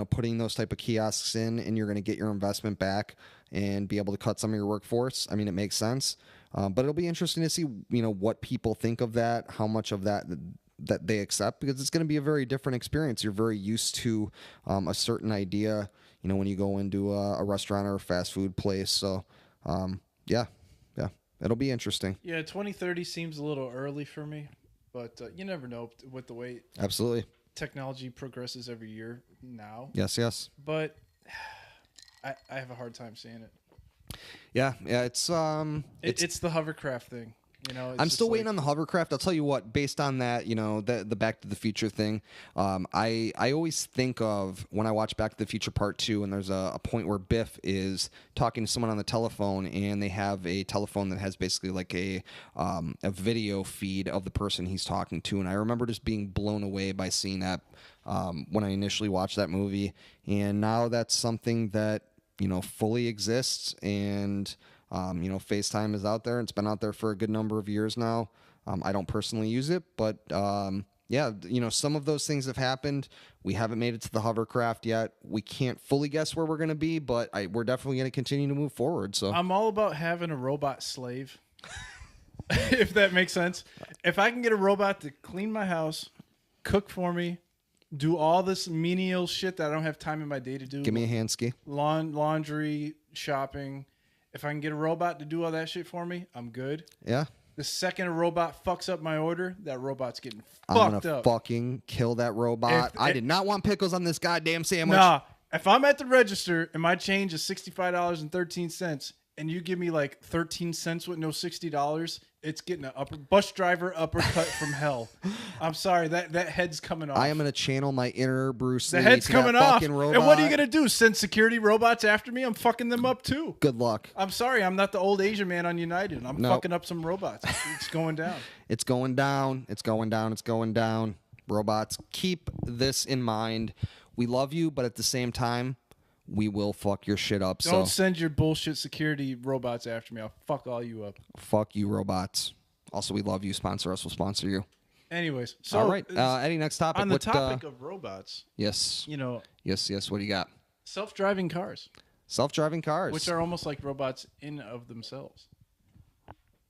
putting those type of kiosks in, and you're going to get your investment back and be able to cut some of your workforce, I mean, it makes sense. But it'll be interesting to see, what people think of that, how much of that they accept, because it's going to be a very different experience. You're very used to a certain idea, when you go into a restaurant or a fast food place. So, yeah, it'll be interesting. Yeah, 2030 seems a little early for me, but you never know with the way absolutely technology progresses every year now. Yes. But I have a hard time seeing it. Yeah, it's the hovercraft thing. I'm still waiting on the hovercraft. I'll tell you what, based on that, the Back to the Future thing, I always think of when I watch Back to the Future Part 2, and there's a point where Biff is talking to someone on the telephone, and they have a telephone that has basically like a video feed of the person he's talking to. And I remember just being blown away by seeing that when I initially watched that movie. And now that's something that fully exists, and FaceTime is out there. It's been out there for a good number of years now. I don't personally use it, but yeah, some of those things have happened. We haven't made it to the hovercraft yet. We can't fully guess where we're going to be, but we're definitely going to continue to move forward. So I'm all about having a robot slave, if that makes sense. If I can get a robot to clean my house, cook for me, do all this menial shit that I don't have time in my day to do. Give me a hand ski. Laundry, shopping. If I can get a robot to do all that shit for me, I'm good. Yeah. The second a robot fucks up my order, that robot's getting I'm fucked gonna up. Fucking kill that robot. I did not want pickles on this goddamn sandwich. Nah. If I'm at the register and my change is $65.13, and you give me like 13 cents with no $60, it's getting an bus driver uppercut from hell. I'm sorry, that head's coming off. I am going to channel my inner Bruce Lee. The head's to coming that off. fucking robot. And what are you going to do? Send security robots after me? I'm fucking them up too. Good luck. I'm sorry, I'm not the old Asian man on United. I'm fucking up some robots. It's going down. It's going down. It's going down. It's going down. Robots, keep this in mind. We love you, but at the same time, we will fuck your shit up. Don't send your bullshit security robots after me. I'll fuck all you up. Fuck you, robots. Also, we love you. Sponsor us. We'll sponsor you. Anyways, so all right. Eddie, next topic. On the topic of robots. Yes. Yes. What do you got? Self-driving cars. Self-driving cars, which are almost like robots in of themselves.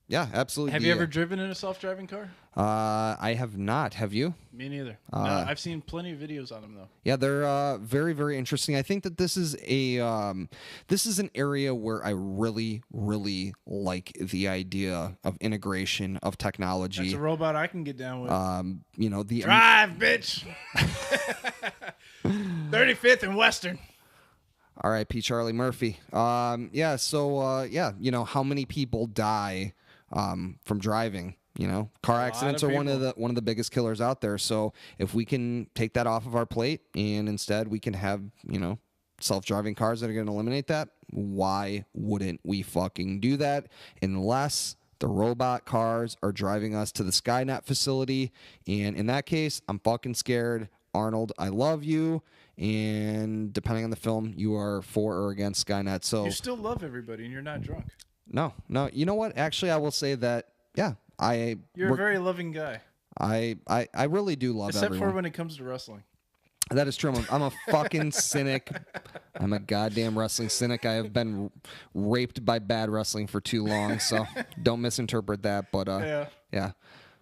Yeah, absolutely. Have you ever driven in a self-driving car? I have not. Have you? Me neither. No, I've seen plenty of videos on them though. Yeah, they're very, very interesting. I think that this is an area where I really, really like the idea of integration of technology. That's a robot I can get down with. The Drive, bitch. 35th and Western. R.I.P. Charlie Murphy. How many people die from driving? Car accidents are one of the biggest killers out there. So if we can take that off of our plate and instead we can have, self-driving cars that are going to eliminate that, why wouldn't we fucking do that? Unless the robot cars are driving us to the Skynet facility. And in that case, I'm fucking scared. Arnold, I love you. And depending on the film, you are for or against Skynet. So you still love everybody and you're not drunk. No. You know what? Actually, I will say that, yeah. You're a very loving guy. I really do love Except everyone. for when it comes to wrestling. That is true. I'm a fucking cynic. I'm a goddamn wrestling cynic. I have been raped by bad wrestling for too long, so don't misinterpret that. But yeah.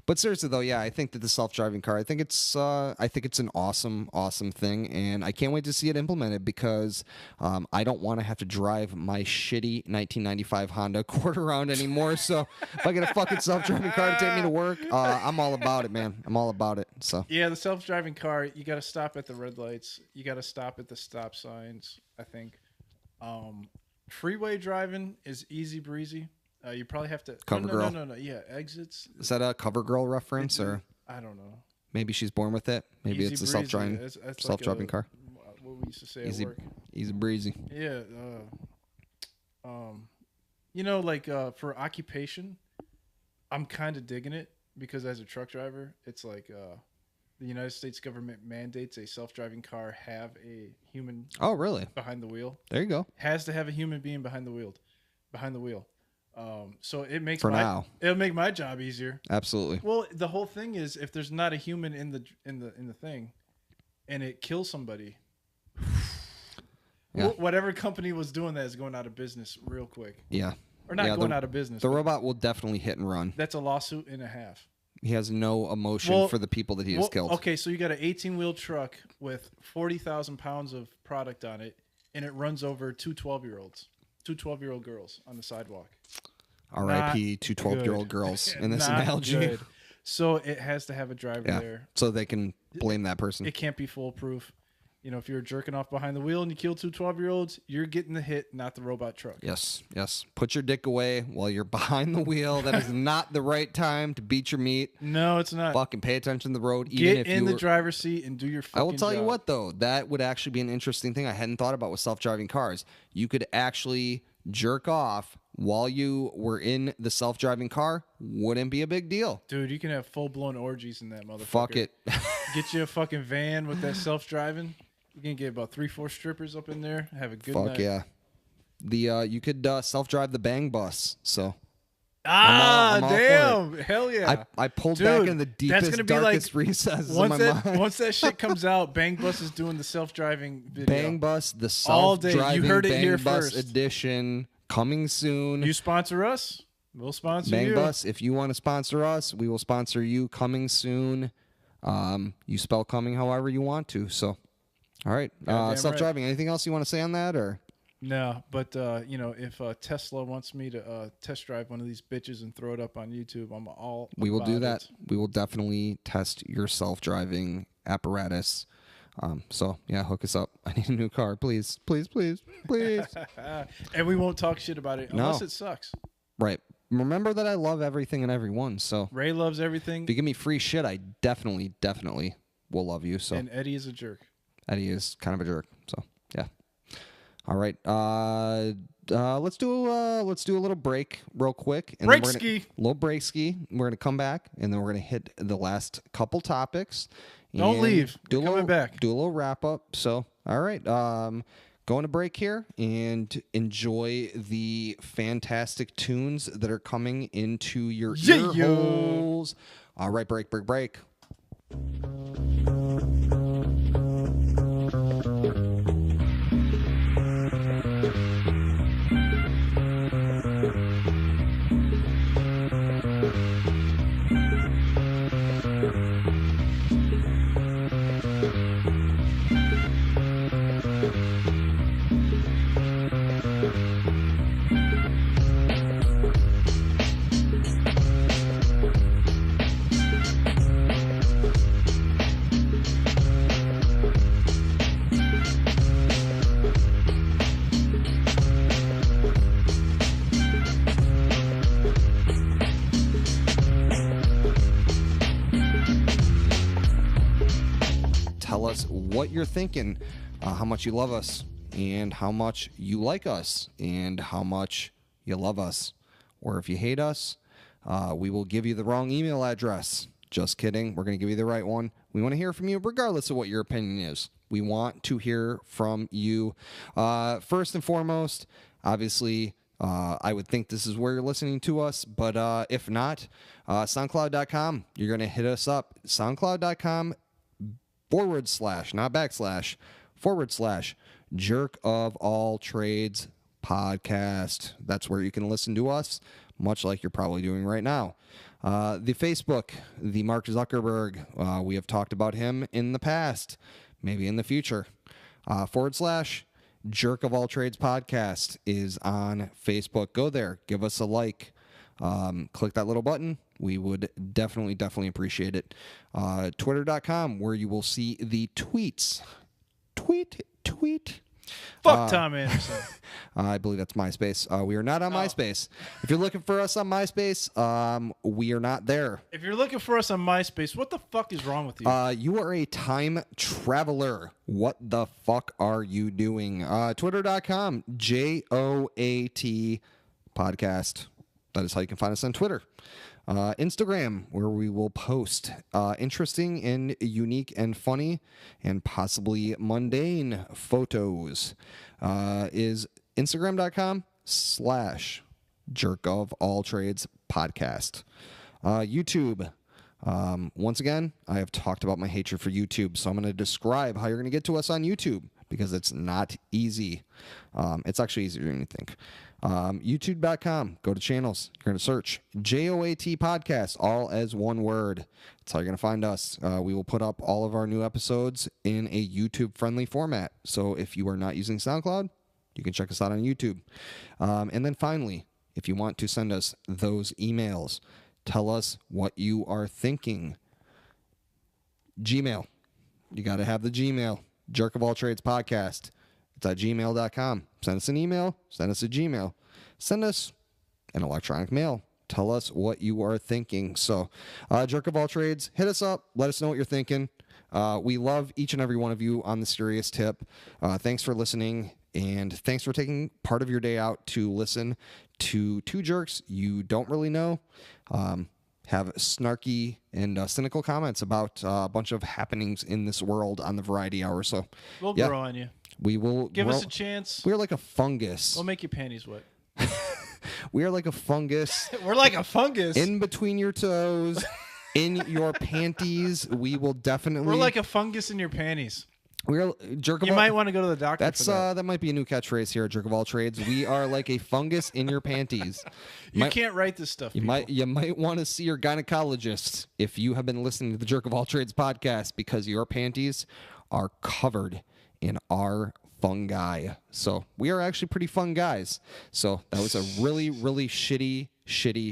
But seriously though, yeah, I think that the self-driving car, I think it's an awesome, awesome thing, and I can't wait to see it implemented because I don't want to have to drive my shitty 1995 Honda Accord around anymore. So if I get a fucking self-driving car to take me to work, I'm all about it, man. I'm all about it. So yeah, the self-driving car, you got to stop at the red lights. You got to stop at the stop signs. I think freeway driving is easy breezy. You probably have to CoverGirl. No. Yeah, exits. Is that a CoverGirl reference or? I don't know. Maybe she's born with it. Maybe Easy it's a breezy. self-driving like car. What we used to say Easy, at work. easy breezy. Yeah. For occupation, I'm kind of digging it because as a truck driver, it's like the United States government mandates a self-driving car have a human. Oh, really? Behind the wheel. There you go. Has to have a human being behind the wheel. So it makes it'll make my job easier. Absolutely. Well, the whole thing is if there's not a human in the thing, and it kills somebody, whatever company was doing that is going out of business real quick. Yeah. Or not going out of business. The robot will definitely hit and run. That's a lawsuit and a half. He has no emotion for the people that he has killed. Okay, so you got an 18-wheel truck with 40,000 pounds of product on it, and it runs over two 12-year-olds. Two 12-year-old girls on the sidewalk. R.I.P. two 12-year-old girls in this analogy. Good. So it has to have a driver there. So they can blame that person. It can't be foolproof. If you're jerking off behind the wheel and you kill two 12-year-olds, you're getting the hit, not the robot truck. Yes. Put your dick away while you're behind the wheel. That is not the right time to beat your meat. No, it's not. Fucking pay attention to the road. Get in the driver's seat and do your fucking I will tell job. you what, though. That would actually be an interesting thing I hadn't thought about with self-driving cars. You could actually jerk off while you were in the self-driving car. Wouldn't be a big deal. Dude, you can have full-blown orgies in that motherfucker. Fuck it. Get you a fucking van with that self-driving. You can get about 3-4 strippers up in there. Have a good night. Fuck yeah. You could self-drive the bang bus. So. I'm damn. Hell yeah. I pulled back in the deepest, darkest recesses of my mind. Once that shit comes out, Bang Bus is doing the self-driving video. Bang Bus, the self-driving Bang Bus edition, coming soon. You sponsor us, we'll sponsor Bang you. Bus, if you want to sponsor us, we will sponsor you. Coming soon. You spell coming however you want to. So, all right. Self-driving. Right. Anything else you want to say on that, or? No, but if Tesla wants me to test drive one of these bitches and throw it up on YouTube, I'm all. We will do that. We will definitely test your self-driving apparatus. So yeah, hook us up. I need a new car, please. And we won't talk shit about it unless it sucks. Right. Remember that I love everything and everyone. So Ray loves everything. If you give me free shit, I definitely will love you. So. And Eddie is a jerk. Eddie is kind of a jerk. So yeah. All right. Let's do a little break real quick. And break ski. Little break ski. We're gonna come back and then we're gonna hit the last couple topics. Don't leave. Coming back. Do a little wrap up. So all right. Going to break here and enjoy the fantastic tunes that are coming into your ear holes. All right. Break. Tell us what you're thinking, how much you love us, and how much you like us, and how much you love us. Or if you hate us, we will give you the wrong email address. Just kidding. We're going to give you the right one. We want to hear from you regardless of what your opinion is. We want to hear from you. First and foremost, obviously, I would think this is where you're listening to us, but if not, SoundCloud.com. You're going to hit us up. SoundCloud.com / not backslash / Jerk of All Trades podcast. That's where you can listen to us, much like you're probably doing right now. The Facebook, the Mark Zuckerberg, we have talked about him in the past, maybe in the future. / Jerk of All Trades podcast is on Facebook. Go there, give us a like. Click that little button. We would definitely appreciate it. Twitter.com, where you will see the tweets. Tweet. Fuck Tom Anderson. I believe that's MySpace. We are not on MySpace. If you're looking for us on MySpace, we are not there. If you're looking for us on MySpace, what the fuck is wrong with you? You are a time traveler. What the fuck are you doing? Twitter.com, JOAT podcast. That is how you can find us on Twitter. Instagram, where we will post interesting and unique and funny and possibly mundane photos, is Instagram.com / Jerk of All Trades podcast. YouTube. Once again, I have talked about my hatred for YouTube, so I'm going to describe how you're going to get to us on YouTube, because it's not easy. It's actually easier than you think. YouTube.com, go to channels. You're going to search JOAT podcast, all as one word. That's how you're going to find us. We will put up all of our new episodes in a YouTube-friendly format. So if you are not using SoundCloud, you can check us out on YouTube. And then finally, if you want to send us those emails, tell us what you are thinking. Gmail. You got to have the Gmail. Jerk of All Trades podcast. It's at gmail.com. Send us an email. Send us a Gmail. Send us an electronic mail. Tell us what you are thinking. So, Jerk of All Trades, hit us up. Let us know what you're thinking. We love each and every one of you on the serious tip. Thanks for listening, and thanks for taking part of your day out to listen to two jerks you don't really know have snarky and cynical comments about a bunch of happenings in this world on the Variety Hour. So we'll grow on you. We will give us a chance. We're like a fungus. We'll make your panties wet. We are like a fungus. We're like a fungus. In between your toes, in your panties. We will definitely. We're like a fungus in your panties. We're Jerk of You all... might want to go to the doctor. That's for that. That might be a new catchphrase here at Jerk of All Trades. We are like a fungus in your panties. You can't write this stuff. You might want to see your gynecologist if you have been listening to the Jerk of All Trades podcast, because your panties are covered in our fungi. So we are actually pretty fun guys. So that was a really shitty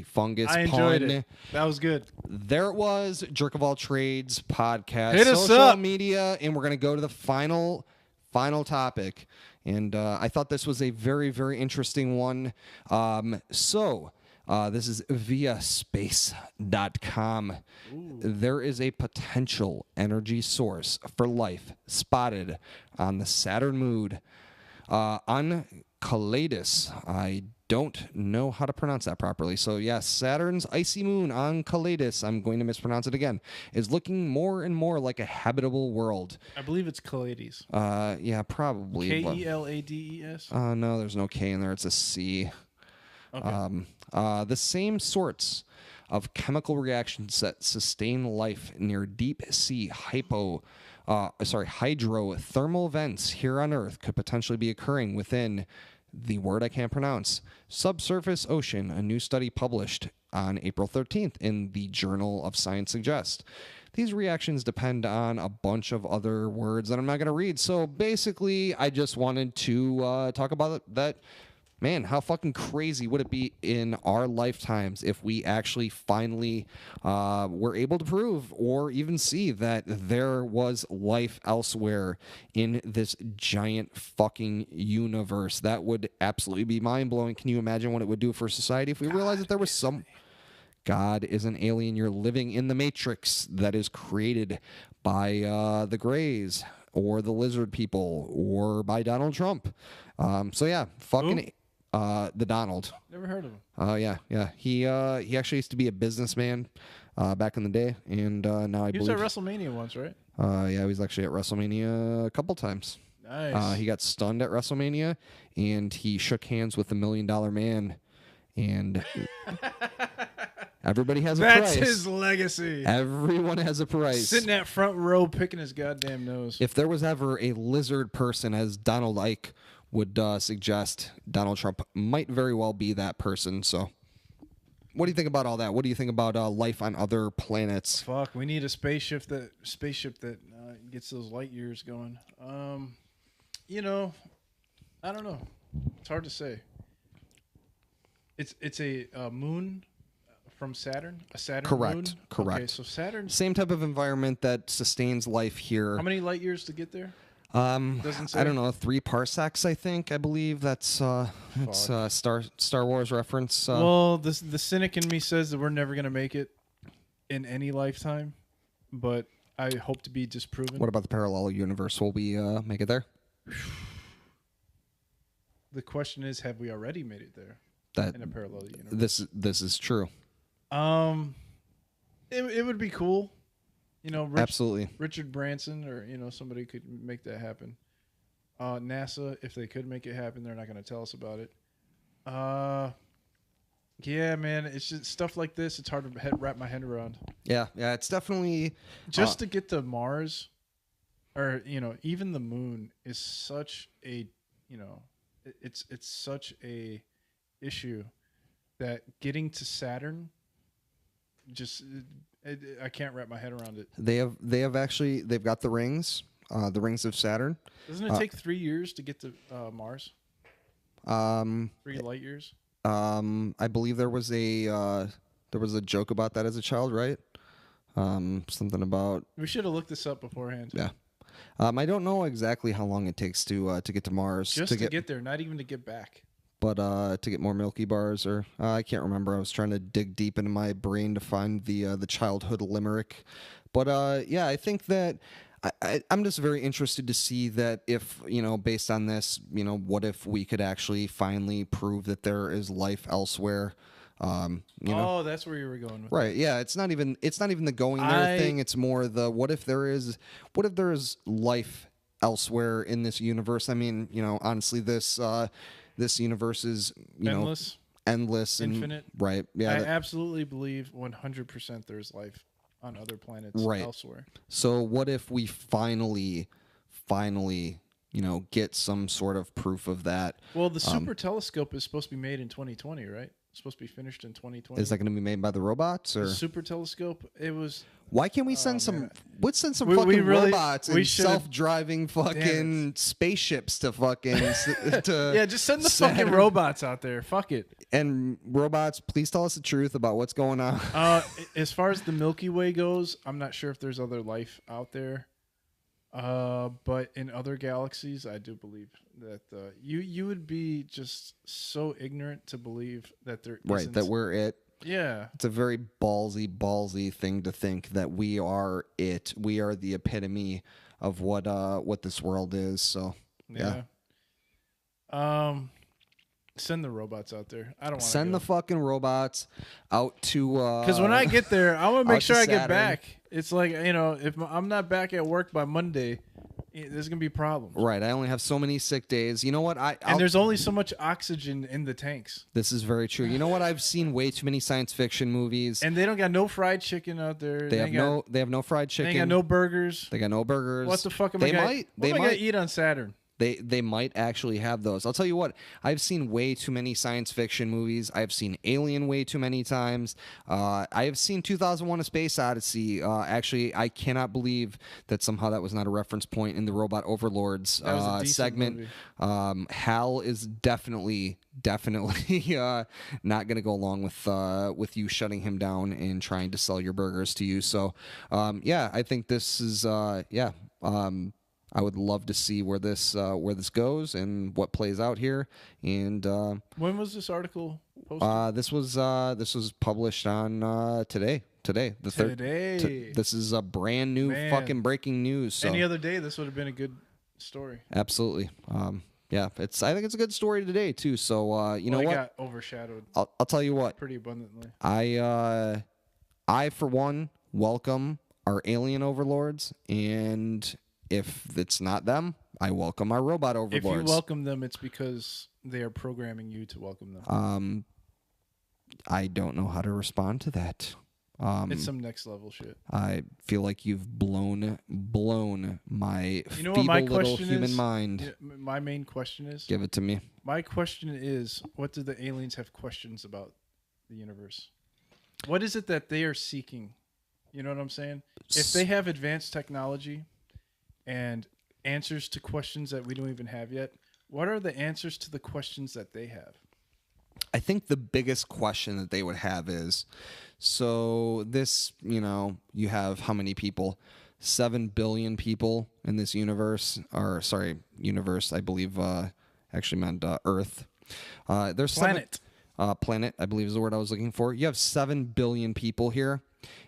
fungus I enjoyed pun. it. That was good. There it was, Jerk of All Trades podcast. Hit us social up. media, and we're going to go to the final topic. And I thought this was a very interesting one. This is via space.com. There is a potential energy source for life spotted on the Saturn moon on Calidus. I don't know how to pronounce that properly. So, yes, Saturn's icy moon on Calidus, I'm going to mispronounce it again, is looking more and more like a habitable world. I believe it's Calades. Yeah, probably. Kelades? No, there's no K in there. It's a C. Okay. The same sorts of chemical reactions that sustain life near deep sea hydrothermal vents here on Earth could potentially be occurring within the word I can't pronounce, subsurface ocean. A new study published on April 13th in the Journal of Science suggests these reactions depend on a bunch of other words that I'm not going to read. So basically, I just wanted to talk about that. Man, how fucking crazy would it be in our lifetimes if we actually finally were able to prove or even see that there was life elsewhere in this giant fucking universe? That would absolutely be mind-blowing. Can you imagine what it would do for society if we realized that there was some... God is an alien. You're living in the Matrix that is created by the Greys or the Lizard People or by Donald Trump. So yeah, fucking... the Donald. Never heard of him. Yeah. He actually used to be a businessman back in the day, and now I He believe was at WrestleMania once, right? yeah, he was actually at WrestleMania a couple times. Nice. He got stunned at WrestleMania, and he shook hands with the $1 Million Man, and everybody has a price. That's his legacy. Everyone has a price. Sitting at front row, picking his goddamn nose. If there was ever a lizard person, as Donald Ike would suggest, Donald Trump might very well be that person. So what do you think about all that? What do you think about life on other planets? Fuck, we need a spaceship that gets those light years going. You know, I don't know. It's hard to say. It's a moon from Saturn, a Saturn moon? Correct. Okay, so Saturn. Same type of environment that sustains life here. How many light years to get there? Doesn't say. I don't know, 3 parsecs, I believe. That's it's Star Wars reference. Well, the cynic in me says that we're never gonna make it in any lifetime, but I hope to be disproven. What about the parallel universe? Will we make it there? The question is, have we already made it there? In a parallel universe. This is true. It would be cool. You know, Absolutely. Richard Branson or, somebody could make that happen. NASA, if they could make it happen, they're not going to tell us about it. Yeah, man, it's just stuff like this. It's hard to wrap my head around. Yeah, it's definitely... Just to get to Mars or, even the moon is such a, it's such a issue that getting to Saturn just... I can't wrap my head around it. They've got the rings of Saturn. Doesn't it take 3 years to get to Mars? 3 light years. I believe there was a joke about that as a child, right? Something about. We should have looked this up beforehand. Yeah. I don't know exactly how long it takes to get to Mars. Just to get there, not even to get back. But to get more Milky Bars, or I can't remember. I was trying to dig deep into my brain to find the childhood limerick. But yeah, I think that I'm just very interested to see that if, based on this, what if we could actually finally prove that there is life elsewhere. Oh, that's where you were going with right. That. Yeah, it's not even the going there thing. It's more the what if there is life elsewhere in this universe. I mean, honestly, this universe is, endless and infinite. Right. Yeah. I absolutely believe 100% there's life on other planets elsewhere. So what if we finally, get some sort of proof of that? Well, the super telescope is supposed to be made in 2020, right? It's supposed to be finished in 2020. Is that going to be made by the robots or the super telescope? It was. Why can't we send some? Let's send some fucking robots and self-driving fucking spaceships to fucking yeah, just send the fucking robots out there. Fuck it. And robots, please tell us the truth about what's going on. As far as the Milky Way goes, I'm not sure if there's other life out there. But in other galaxies, I do believe that you would be just so ignorant to believe that there isn't. That we're it. Yeah. It's a very ballsy thing to think that we are it. We are the epitome of what this world is. So yeah. Send the robots out there. I don't want to send the fucking robots out to because when I get there, I want to make sure I get back. It's like, if I'm not back at work by Monday, there's gonna be problems. Right. I only have so many sick days. You know what? And there's only so much oxygen in the tanks. This is very true. You know what? I've seen way too many science fiction movies. And they don't got no fried chicken out there. They have no fried chicken. They got no burgers. They got no burgers. What the fuck am I gonna eat on Saturn? They might actually have those. I'll tell you what, I've seen way too many science fiction movies. I've seen Alien way too many times. I have seen 2001: A Space Odyssey. Actually, I cannot believe that somehow that was not a reference point in the Robot Overlords That was a decent segment. movie. Hal is definitely not going to go along with you shutting him down and trying to sell your burgers to you. So, yeah, I think this is I would love to see where this goes and what plays out here. And When was this article posted? this was published on today. Today, the third. Today. This is a brand new fucking breaking news. So. Any other day, this would have been a good story. Absolutely. Yeah, I think it's a good story today too. So you know what? Got overshadowed. I'll tell you what. Pretty abundantly. I for one welcome our alien overlords, and if it's not them, I welcome our robot overlords. If you welcome them, it's because they are programming you to welcome them. I don't know how to respond to that. It's some next level shit. I feel like you've blown my feeble my little question human is? mind. My main question is. Give it to me. My question is, what do the aliens have questions about the universe? What is it that they are seeking? You know what I'm saying? If they have advanced technology and answers to questions that we don't even have yet, what are the answers to the questions that they have? I think the biggest question that they would have is, so this, you have how many people? 7 billion people in this universe, universe, I believe, actually meant Earth. There's Planet. Planet, I believe is the word I was looking for. You have 7 billion people here,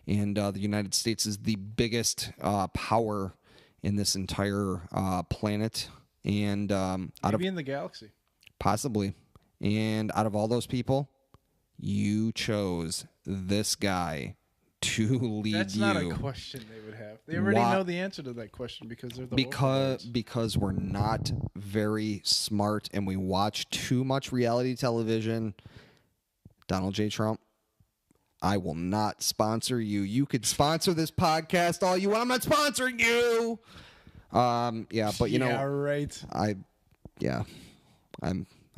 and the United States is the biggest power in this entire planet. And maybe in the galaxy. Possibly. And out of all those people, you chose this guy to lead you. That's not a question they would have. They already know the answer to that question because they're the because we're not very smart and we watch too much reality television. Donald J. Trump, I will not sponsor you. You could sponsor this podcast all you want. I'm not sponsoring you. Yeah, but right.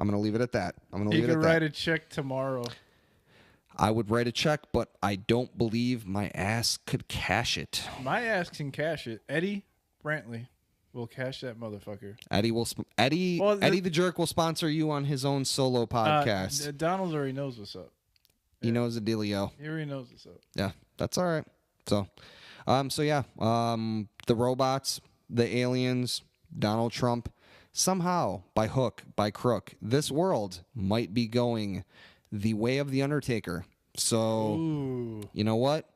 I'm going to leave it at that. You could write a check tomorrow. I would write a check, but I don't believe my ass could cash it. My ass can cash it. Eddie Brantley will cash that motherfucker. Eddie the Jerk will sponsor you on his own solo podcast. Donald already knows what's up. He knows the dealio. He already knows what's up. Yeah, that's all right. So the robots, the aliens, Donald Trump, somehow, by hook, by crook, this world might be going the way of the Undertaker. So, You know what?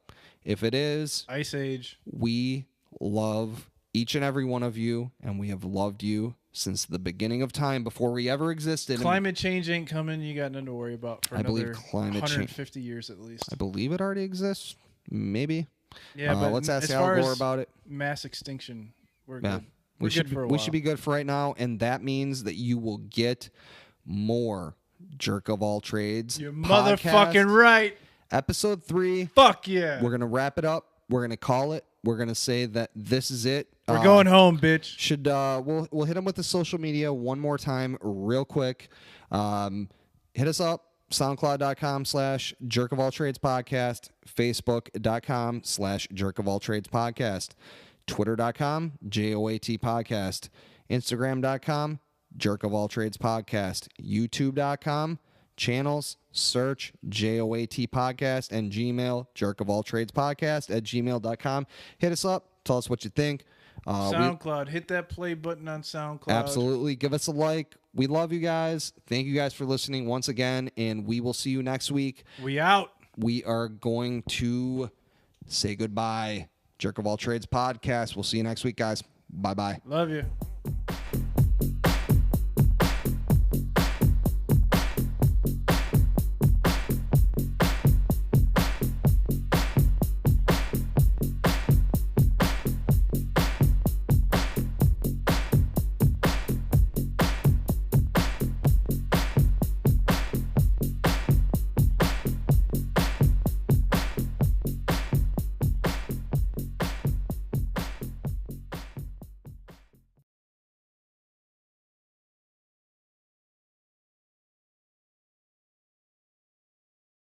If it is, Ice Age, we love each and every one of you, and we have loved you since the beginning of time, before we ever existed. Climate change ain't coming. You got nothing to worry about for another 150 years at least. I believe it already exists. Maybe. Yeah, but let's ask Al Gore about it. Mass extinction, we're Yeah. good. We should be good for right now, and that means that you will get more Jerk of All Trades. You're motherfucking right. Episode 3. Fuck yeah. We're gonna wrap it up. We're gonna call it. We're gonna say that this is it. We're going home, bitch. We'll hit them with the social media one more time, real quick. Hit us up. SoundCloud.com/Jerk of All Trades Podcast. Facebook.com/Jerk of All Trades Podcast. Twitter.com, JOAT Podcast. Instagram.com, Jerk of All Trades Podcast. YouTube.com, channels, search JOAT Podcast, and Gmail, Jerk of All Trades Podcast @gmail.com. Hit us up. Tell us what you think. SoundCloud. Hit that play button on SoundCloud. Absolutely. Give us a like. We love you guys. Thank you guys for listening once again, and we will see you next week. We out. We are going to say goodbye. Jerk of All Trades Podcast. We'll see you next week, guys. Bye-bye. Love you.